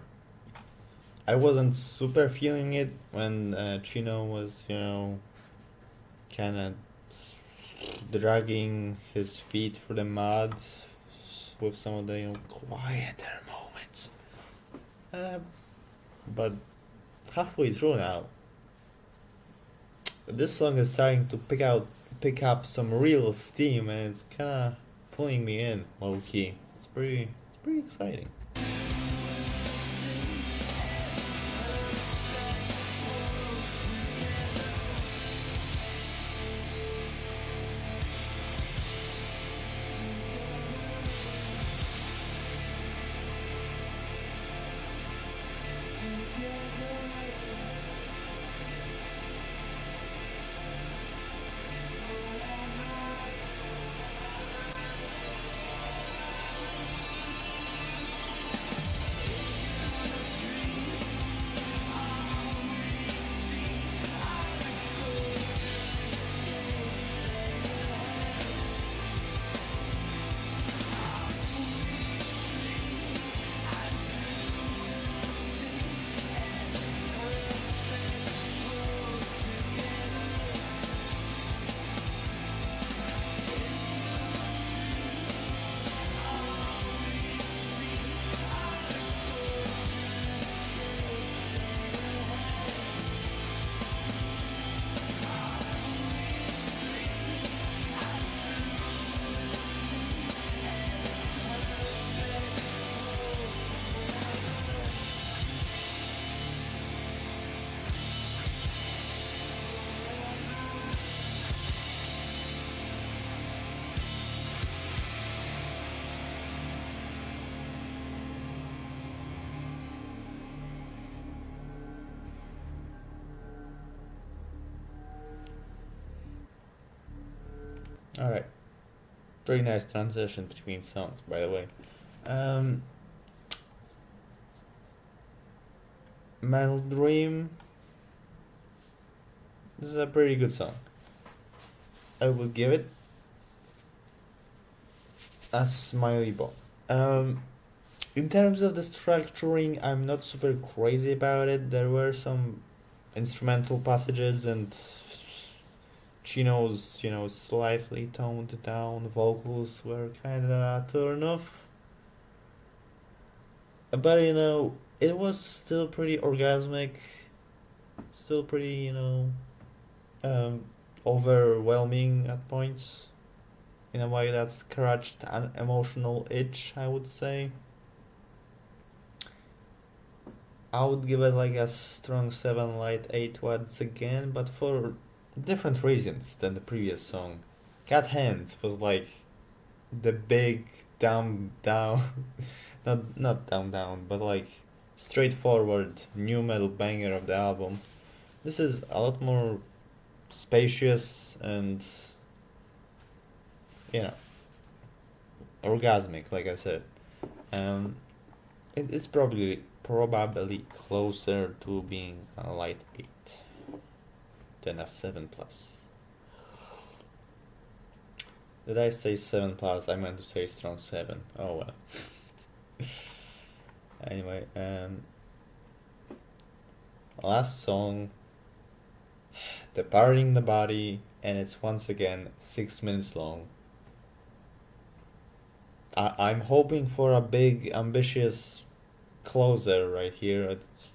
I wasn't super feeling it when Chino was, kinda dragging his feet through the mud with some of the quieter moments. Uh, but halfway through now, this song is starting to pick up some real steam, and it's kind of pulling me in low key. It's pretty exciting. All right. Pretty nice transition between songs, by the way. Um, Metal Dream. This is a pretty good song. I would give it a smiley ball. In terms of the structuring, I'm not super crazy about it. There were some instrumental passages and Chino's, slightly toned down vocals were kind of a turn off. But it was still pretty orgasmic, still pretty, um, overwhelming at points in a way that scratched an emotional itch, I would say. I would give it like a strong 7 light 8 once again, but for different reasons than the previous song. Cat Hands was like the big down not down, but like straightforward new metal banger of the album. This is a lot more spacious and you know orgasmic, like I said. Um, it's probably closer to being a light 8 than a 7 plus. Did I say 7 plus? I meant to say strong 7. Oh well. Anyway, last song, Departing the Body, and it's once again 6 minutes long. I'm hoping for a big, ambitious closer right here. It's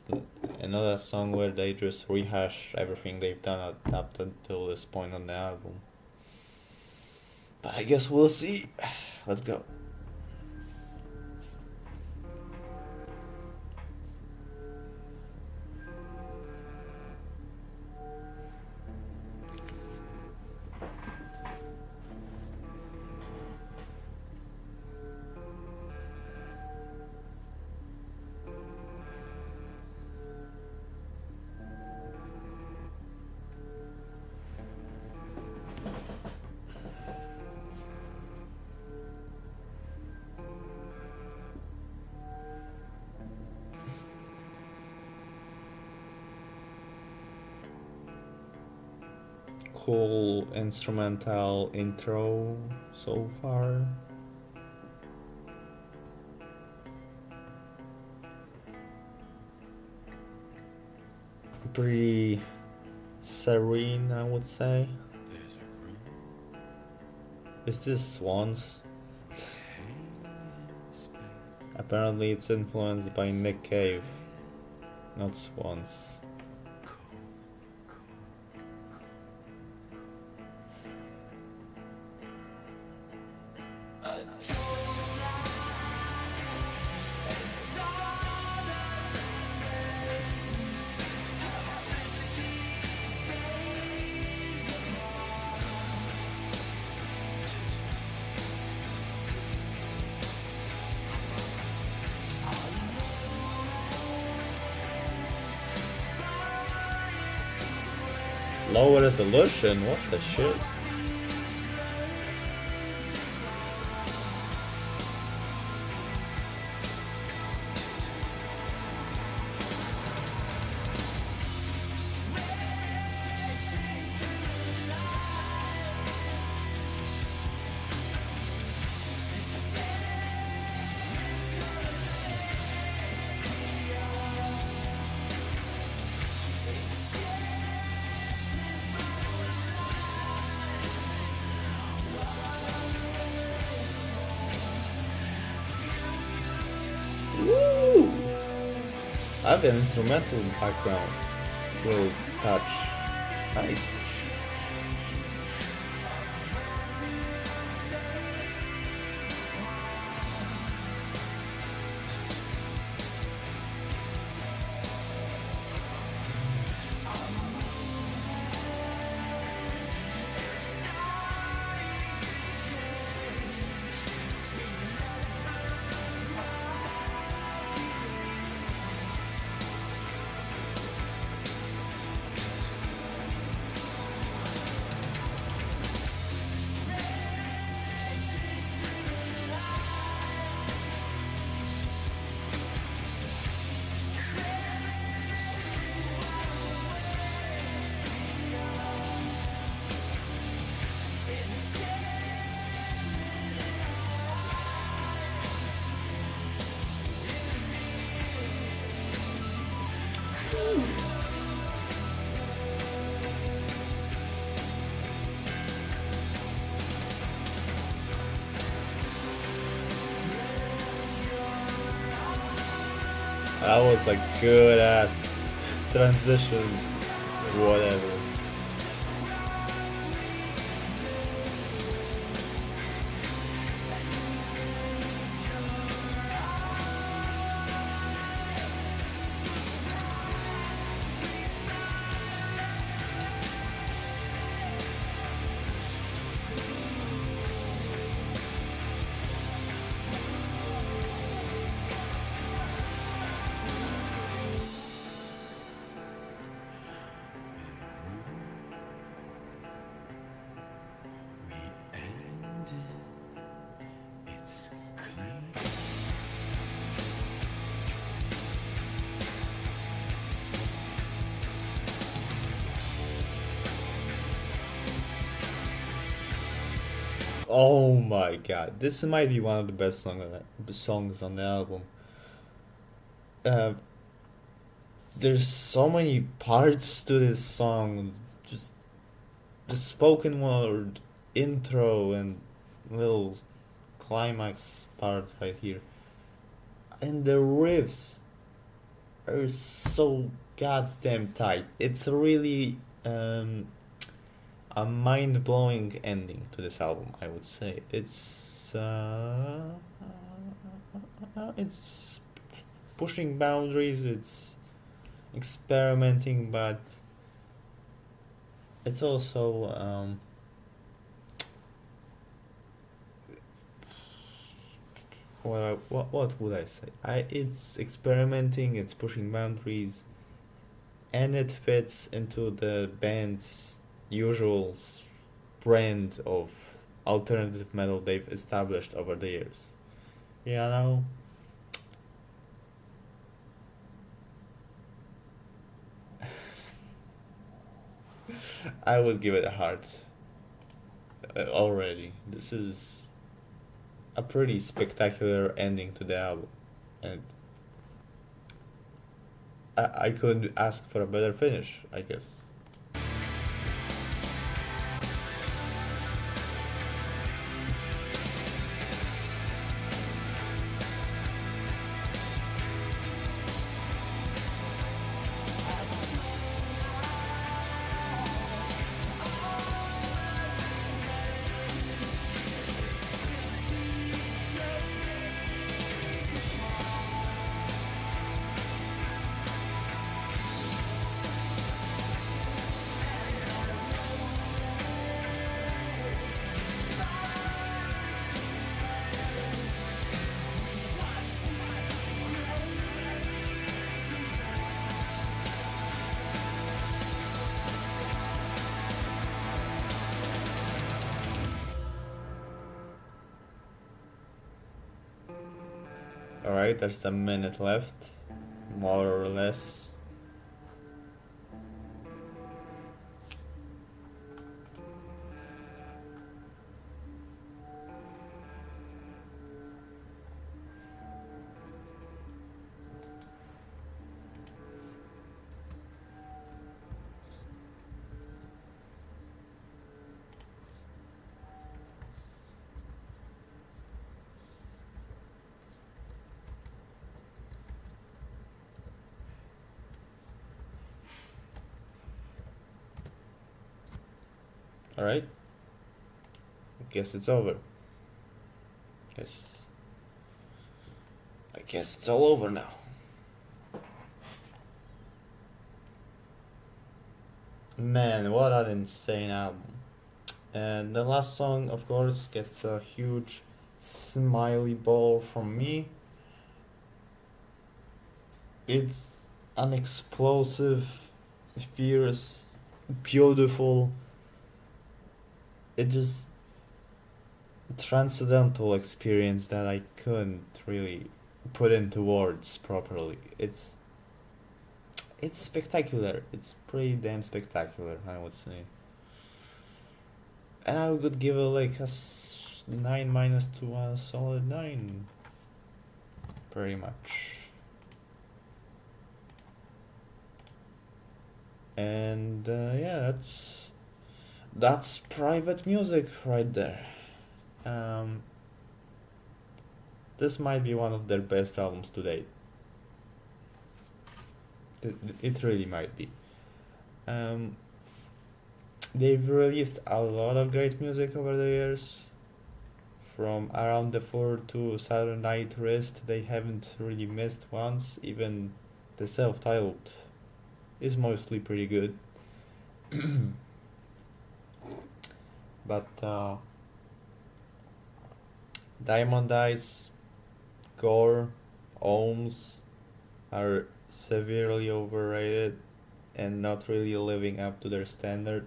another song where they just rehash everything they've done up until this point on the album. But I guess we'll see. Let's go. Cool instrumental intro so far. Pretty serene, I would say. Is this Swans? Apparently it's influenced by Nick Cave, not Swans. Lower resolution, what the shit? Woo! I have an instrumental background. Will touch. Nice. That was a good ass transition, whatever. Oh my god, this might be one of the best songs on the album. Uh, there's so many parts to this song. Just the spoken word, intro, and little climax part right here. And the riffs are so goddamn tight. It's really a mind-blowing ending to this album, I would say. It's pushing boundaries, it's experimenting, but it's also what would I say? It's experimenting, it's pushing boundaries, and it fits into the band's usual brand of alternative metal they've established over the years. You know? I would give it a heart already. This is a pretty spectacular ending to the album, and I couldn't ask for a better finish, I guess. Alright, there's a minute left, more or less. Alright, I guess it's over. I guess it's all over now. Man, what an insane album. And the last song, of course, gets a huge smiley ball from me. It's an explosive, fierce, beautiful, it just transcendental experience that I couldn't really put into words properly. It's spectacular. It's pretty damn spectacular, I would say. And I would give it like a 9 minus to a solid 9. Pretty much. And yeah, that's private music right there. This might be one of their best albums to date. It really might be. Um, they've released a lot of great music over the years. From Around the Four to Saturday Night Wrist, they haven't really missed once. Even the self-titled is mostly pretty good. But Diamond Eyes, Gore, Ohms are severely overrated and not really living up to their standard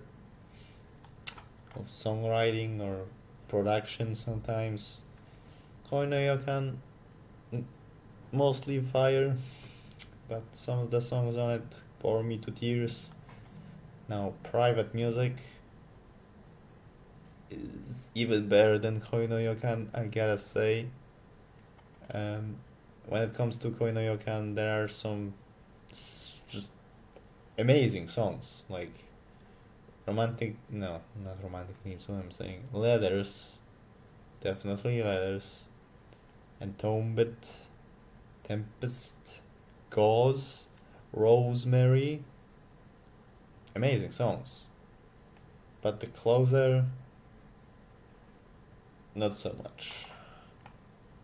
of songwriting or production sometimes. Koinoyokan, mostly fire, but some of the songs on it bore me to tears. Now, Private Music is even better than Koinoyokan, I gotta say. When it comes to Koinoyokan, there are some just amazing songs, like no, not romantic themes, what I'm saying. Letters, definitely Letters. Entombed, Tempest, Gauze, Rosemary. Amazing songs. But the closer, not so much.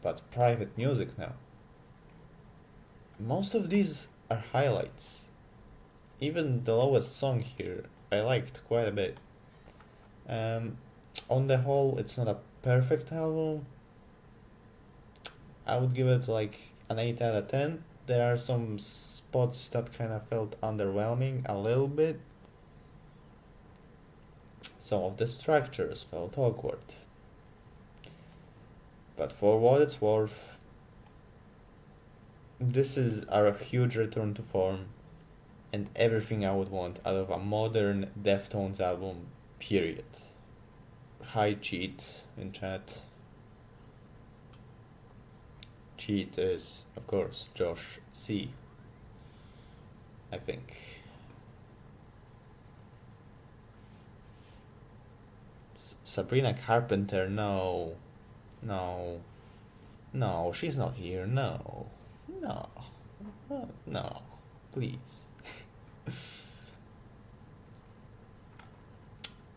But Private Music now. Most of these are highlights. Even the lowest song here I liked quite a bit. On the whole, it's not a perfect album. I would give it like an 8 out of 10. There are some spots that kind of felt underwhelming a little bit. Some of the structures felt awkward. But for what it's worth, this is a huge return to form and everything I would want out of a modern Deftones album, period. Hi Cheat in chat. Cheat is, of course, Josh C. I think. Sabrina Carpenter, no. No. No, she's not here, no. No. No. Please.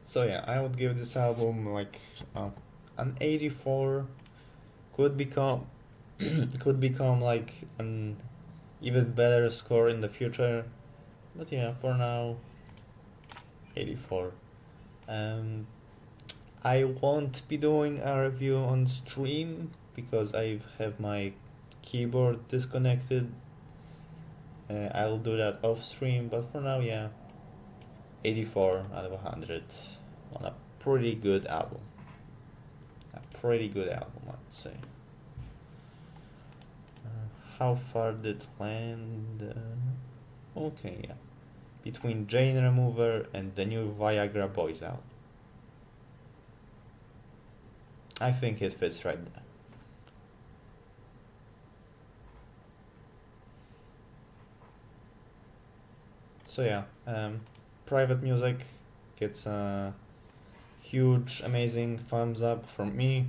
So yeah, I would give this album like an 84. Could become could become like an even better score in the future, but yeah, for now, 84. I won't be doing a review on stream because I have my keyboard disconnected. I'll do that off stream, but for now, yeah, 84 out of 100 on a pretty good album. A pretty good album, I'd say. How far did land? Okay, yeah. Between Jane Remover and the new Viagra Boys album. I think it fits right there. So yeah, Private Music gets a huge, amazing thumbs up from me.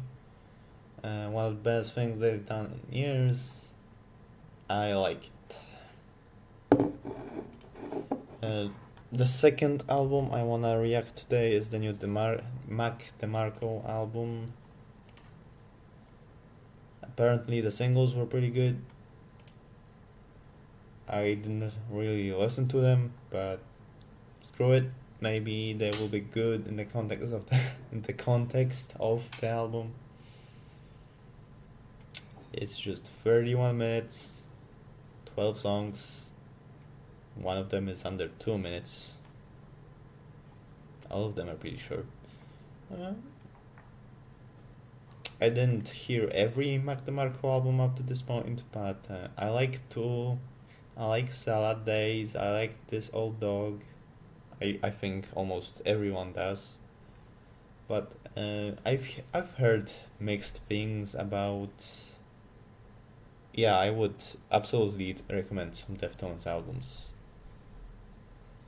One of the best things they've done in years. I like it. The second album I wanna react today is the new DeMarco album. Apparently the singles were pretty good. I didn't really listen to them, but screw it. Maybe they will be good in the context of the album. It's just 31 minutes, 12 songs. One of them is under 2 minutes. All of them are pretty short. I didn't hear every Mac DeMarco album up to this point, but I like Salad Days, I like This Old Dog. I think almost everyone does. But I've heard mixed things about. Yeah, I would absolutely recommend some Deftones albums.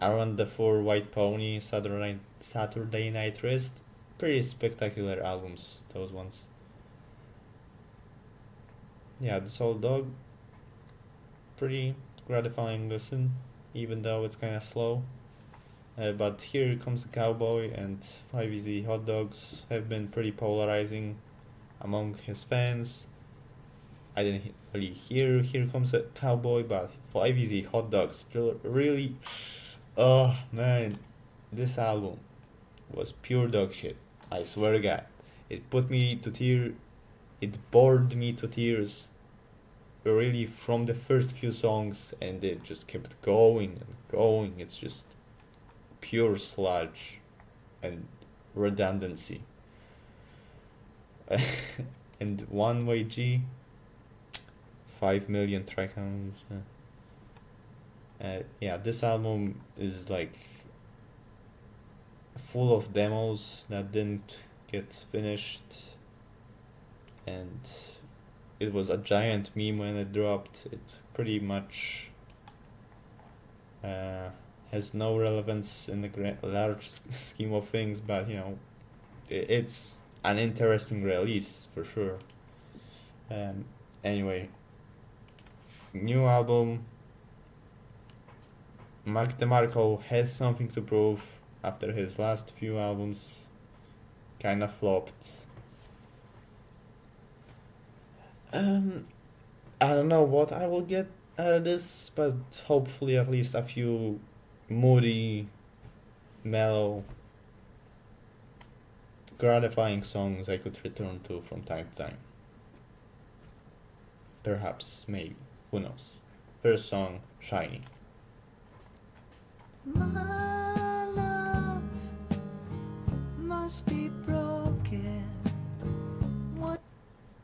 Around the Four, White Pony, Saturday Night Wrist, pretty spectacular albums, those ones. Yeah, This Old Dog, pretty gratifying listen, even though it's kind of slow. But Here Comes the Cowboy and 5EZ Hot Dogs have been pretty polarizing among his fans. I didn't really hear Here Comes the Cowboy, but 5EZ Hot Dogs really. Oh man, this album was pure dog shit. I swear to God. It put me to tears. It bored me to tears really from the first few songs, and it just kept going and going. It's just pure sludge and redundancy. And One Way G, 5 million track counts. Yeah, this album is like full of demos that didn't get finished, and it was a giant meme when it dropped. It pretty much has no relevance in the large scheme of things, but it's an interesting release for sure. Anyway, new album. DeMarco has something to prove after his last few albums kinda flopped. I don't know what I will get out of this, but hopefully at least a few moody, mellow, gratifying songs I could return to from time to time. Perhaps, maybe, who knows. First song, Shiny. My love must be broken. What's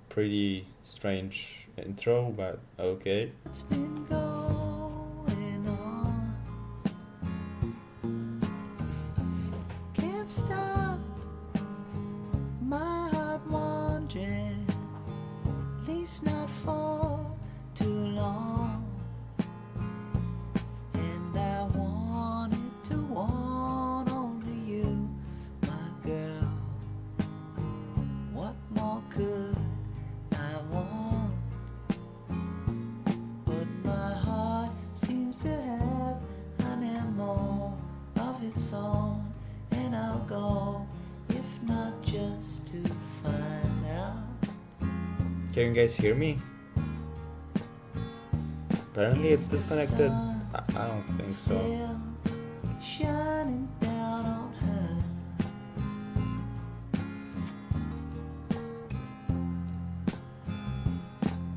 Pretty strange intro, but okay. been going on? Can't stop my heart wandering, at least not for too long. And I wanted to want only you, my girl. What more could I want? But my heart seems to have an MO of its own, and I'll go, if not just to find out. Can you guys hear me? Apparently it's if the disconnected. sun's I don't think so. still shining down on her.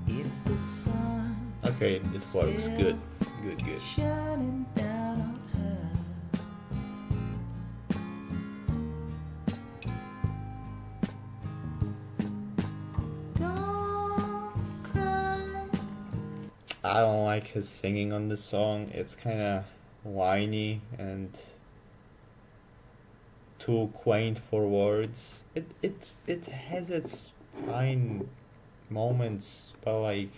If the sun Okay, this works. Good. Good, good. shining down on her. Don't cry. I don't like his singing on this song. It's kind of whiny and too quaint for words. It has its fine moments, but like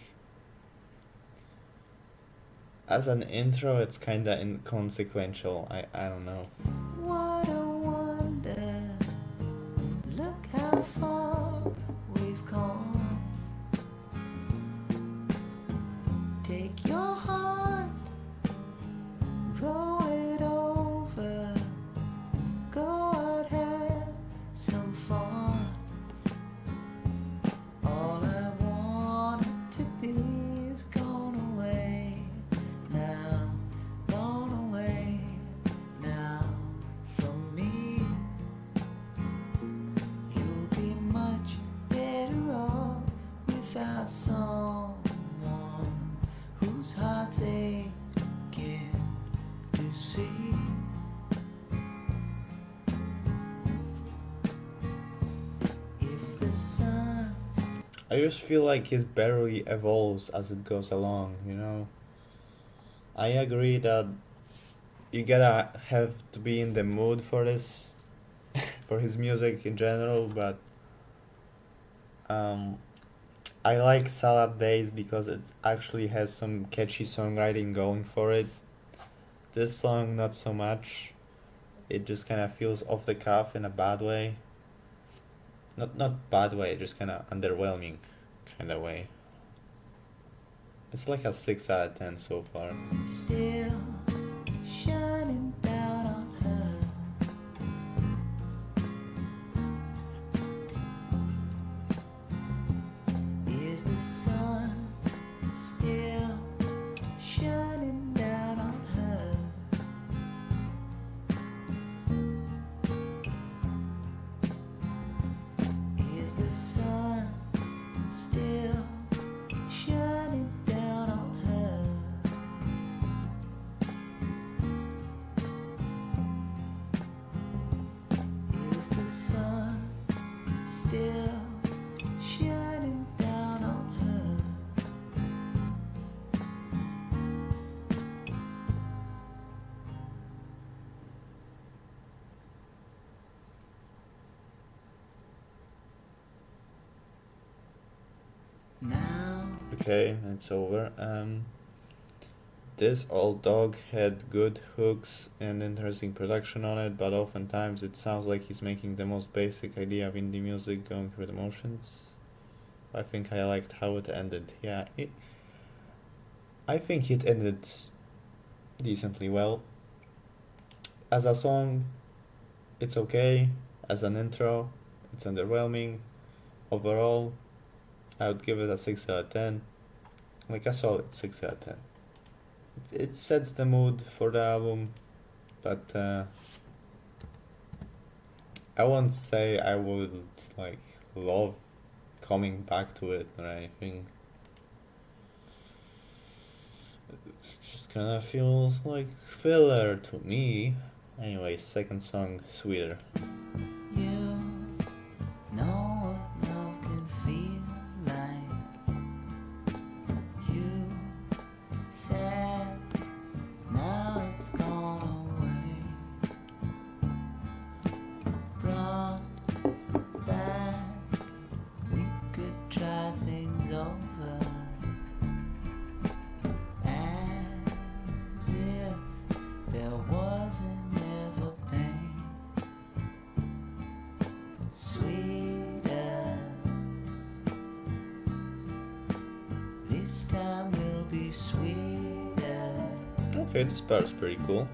as an intro, it's kind of inconsequential. I don't know. What a wonder. Look how far we've come. Take your heart, roll it over. Go out, have some fun. All I wanted to be is gone away now, gone away now from me. You'll be much better off without someone whose heart's aching to see. If the sun's I just feel like it barely evolves as it goes along, I agree that you gotta have to be in the mood for this, for his music in general, but I like Salad Days because it actually has some catchy songwriting going for it. This song, not so much. It just kind of feels off the cuff in a bad way. Not bad way, just kind of underwhelming kind of way. It's like a 6 out of 10 so far. Still shining down on her. Is the sun still shining down on her? Is the sun still shining down on her? Is the sun still shining down on her? Now Okay, it's over. This old dog had good hooks and interesting production on it, but oftentimes it sounds like he's making the most basic idea of indie music, going through the motions. I think I liked how it ended. Yeah, I think it ended decently well. As a song, it's okay. As an intro, it's underwhelming. Overall, I would give it a 6 out of 10. Like a solid 6 out of 10. It sets the mood for the album, but I won't say I would like love coming back to it or anything. It just kinda feels like filler to me. Anyway, second song, Sweeter. you know what love can feel like. You said now it's gone away. Brought back, we could try things over. As if there wasn't ever pain. Sweeter, this time will be sweeter. Okay, this part's pretty cool.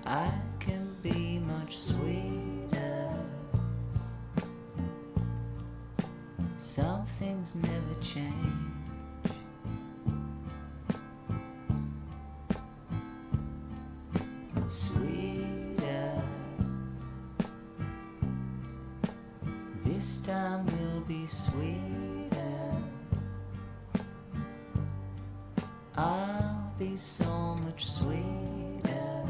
I can be much sweeter. Some things never change. Sweeter, this time will be sweeter. I'll be so much sweeter.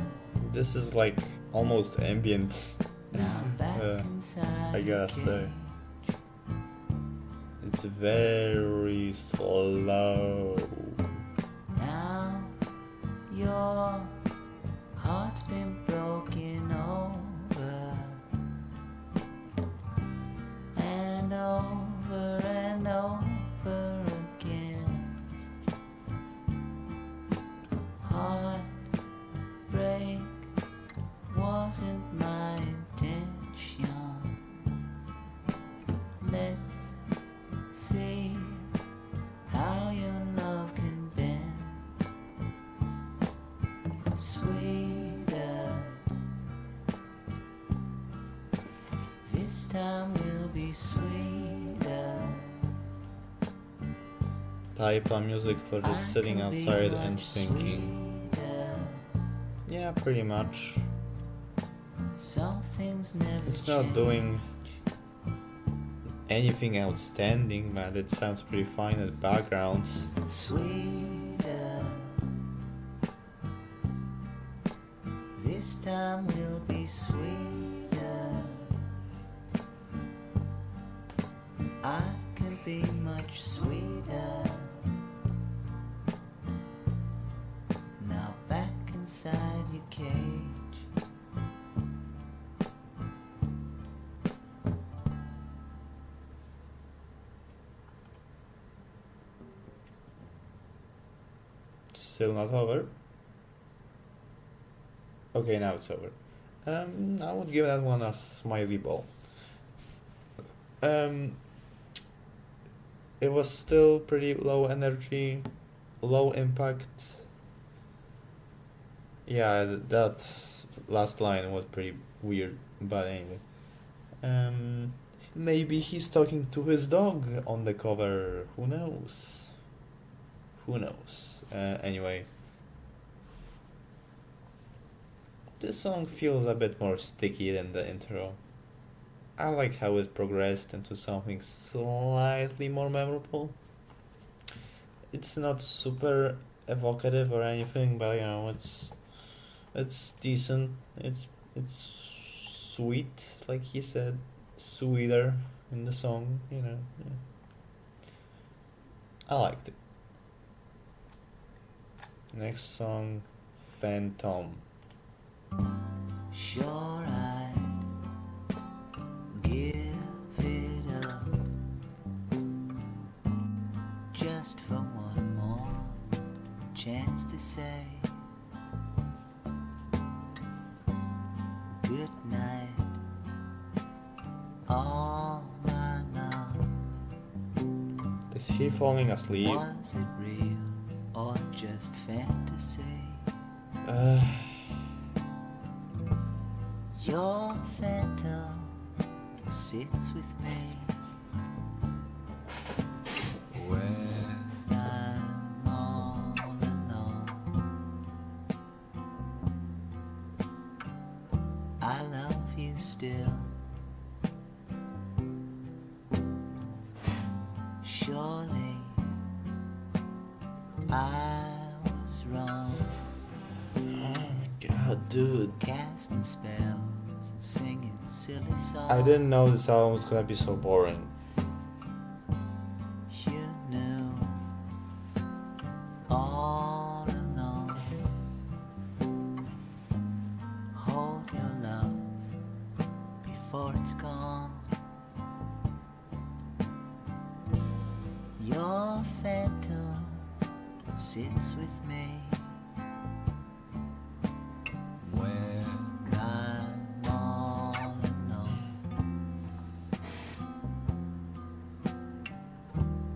This is like almost ambient. Now back Uh, inside I your gotta say. cage. It's very slow. Now your heart's been broken over and over and over again. Heartbreak wasn't my intention. Let's see how your love can bend. Sweeter, this time will be sweeter. Type of music for I just sitting can be outside and much thinking. sweeter. Yeah, pretty much. Some things never It's not change. doing anything outstanding, but it sounds pretty fine in the background. Sweeter, this time will be sweeter. I can be much sweeter. Now back inside your cage. Still not over. Okay, now it's over. I would give that one a smiley ball. it was still pretty low energy, low impact. Yeah, that last line was pretty weird, but anyway. Um, Maybe he's talking to his dog on the cover. Who knows? Who knows? Anyway, this song feels a bit more sticky than the intro. I like how it progressed into something slightly more memorable. It's not super evocative or anything, but it's decent. It's sweet, like he said, sweeter in the song. Yeah. I liked it. Next song, Phantom. Sure, I'd give it up just for one more chance to say good night, all my love. Is he falling asleep? Was it real or just fantasy? Uh, Your phantom sits with me when I'm all alone. I love you still. Surely I was wrong, oh my god, dude. casting spells and singing silly songs. I didn't know this album was gonna be so boring. You knew all along. Hold your love before it's gone. Your phantom sits with me when I'm all alone.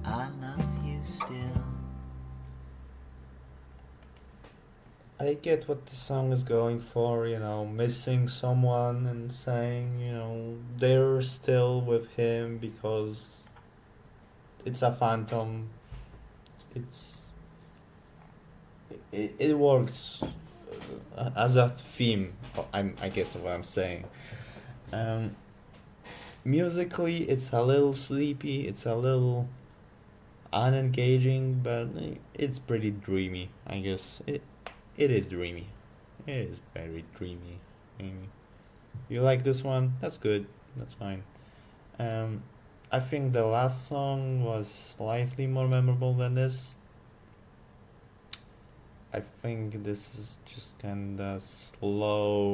I love you still. I get what the song is going for, missing someone and saying, they're still with him because it's a phantom. It works as a theme. I guess what I'm saying. Um, Musically, it's a little sleepy. It's a little unengaging, but it's pretty dreamy. I guess it is dreamy. It is very dreamy. You like this one? That's good. That's fine. I think the last song was slightly more memorable than this. I think this is just kinda slow,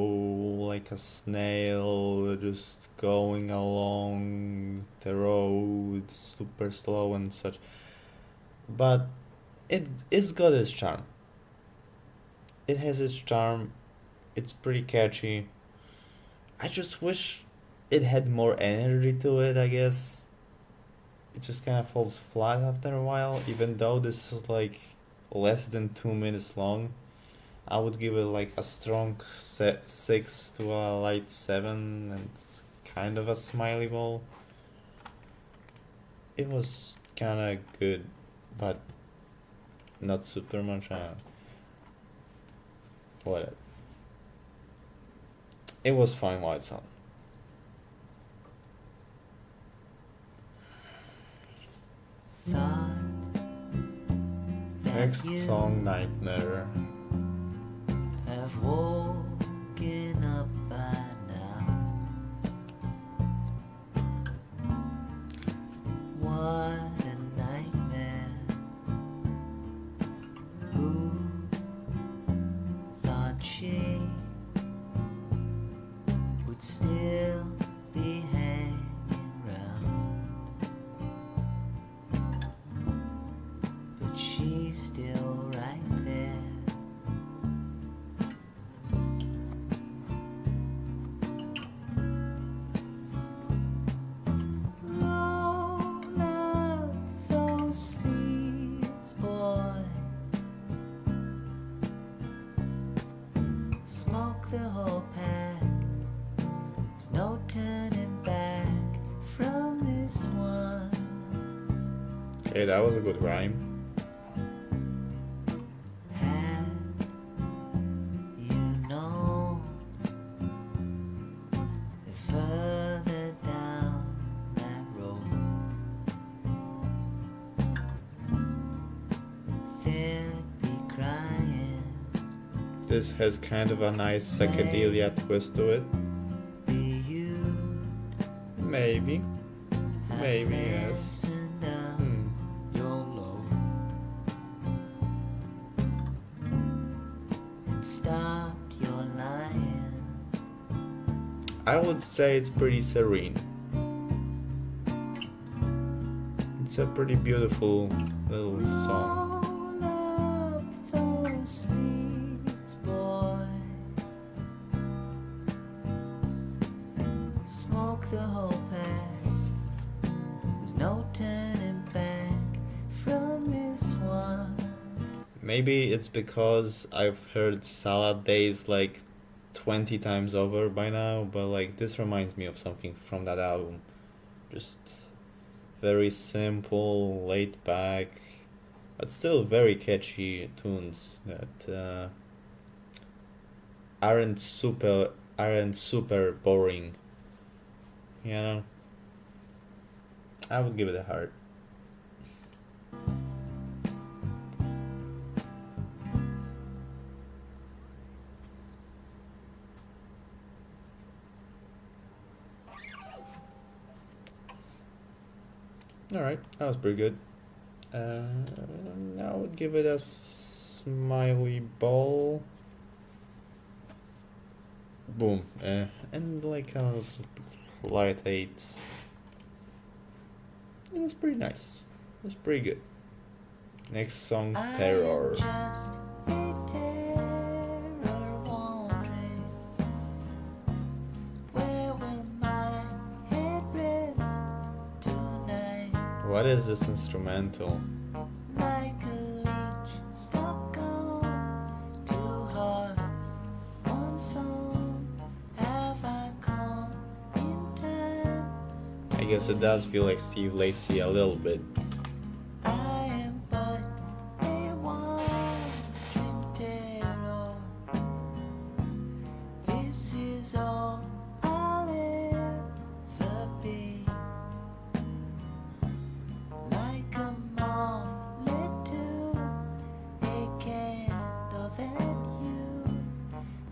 like a snail, just going along the road, super slow and such. But it's got its charm. It has its charm. It's pretty catchy. I just wish it had more energy to it, I guess. It just kind of falls flat after a while, even though this is like less than 2 minutes long. I would give it like a strong 6 to a light 7 and kind of a smiley ball. It was kind of good, but not super much. Whatever. It was fine while it's on. Thought Next you song, Nightmare. have woken up by now. What a nightmare. Who thought she would still be hanging round? But she's still right there. Roll up the Okay, that was a good rhyme. Had you known that further down that road there'd be crying, This has kind of a nice psychedelia twist to it. be you Maybe. Maybe, yes. lessened down Hmm. your load and stopped your lying. I would say it's pretty serene. It's a pretty beautiful little song. Roll up those sleeves, boy. Smoke the whole pack. There's no turning back from this one. Maybe it's because I've heard Salad Days like 20 times over by now, but like this reminds me of something from that album. Just very simple, laid back, but still very catchy tunes that aren't super boring. You know? I would give it a heart. Alright, that was pretty good. I would give it a smiley ball. Boom. And like a light 8. It was pretty nice. It was pretty good. Next song, Terror. I am just a terror wandering. Where will my head rest tonight? What is this instrumental? Like a leech stuck on two hearts, one song. Have I come in time? I guess it does feel like Steve Lacy a little bit. I am but a wandering terror. This is all I'll ever be. Like a moth lit to a candle that you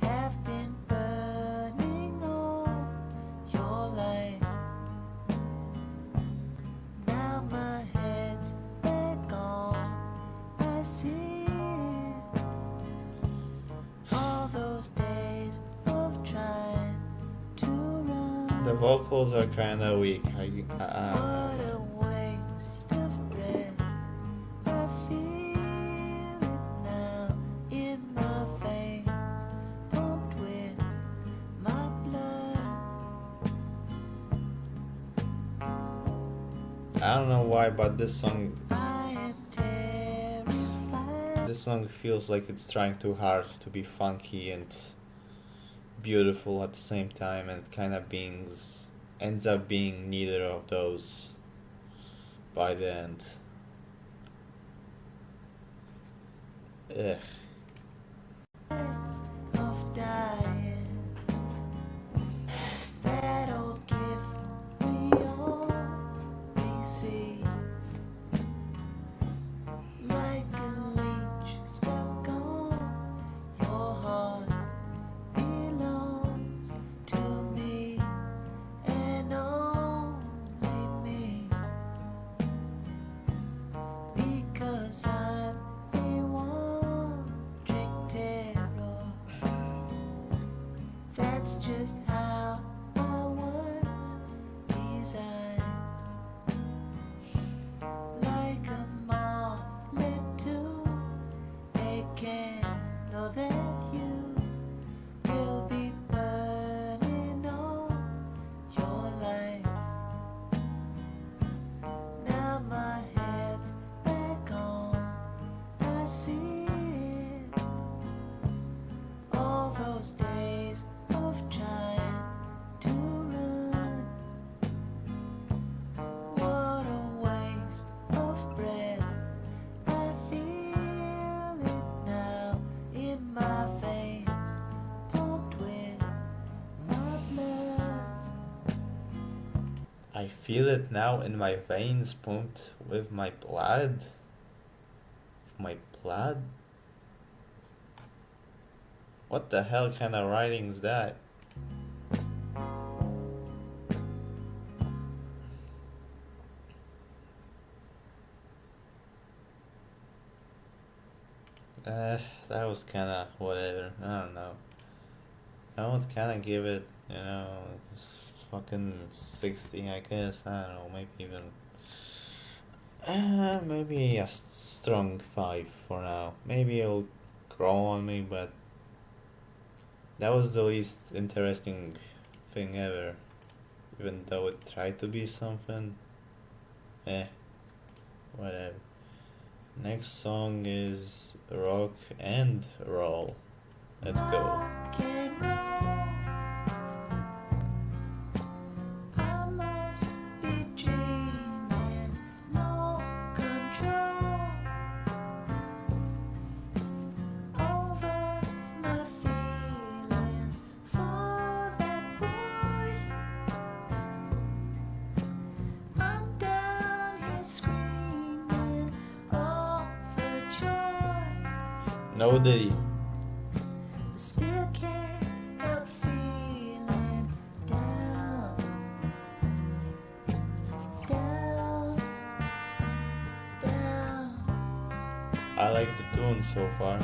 have been burning all your life. Now my head's back on. I see it. All those days of trying to run. The vocals are kind of weak. What a waste of breath. I feel it now in my veins, pumped with my blood. I don't know why, but this song I am terrified. feels like it's trying too hard to be funky and beautiful at the same time, and it kind of ends up being neither of those by the end. Ugh. Of dying. That old gift we all receive. Like a leech stuck on your heart belongs to me and only me. Because I'm a wandering feel it now in my veins, pumped with my blood. My blood? What the hell kind of writing is that? That was kind of whatever. I don't know. I would kind of give it, fucking 60, I guess. I don't know, maybe even. Maybe a strong 5 for now. Maybe it'll grow on me, but that was the least interesting thing ever. Even though it tried to be something. Whatever. Next song is Rock and Roll. Let's go. Rock and roll. I must be dreaming, no control over my feelings for that boy. I'm down here screaming over joy. No Diddy. Still can't help feeling down, down, down. I like the tune so far.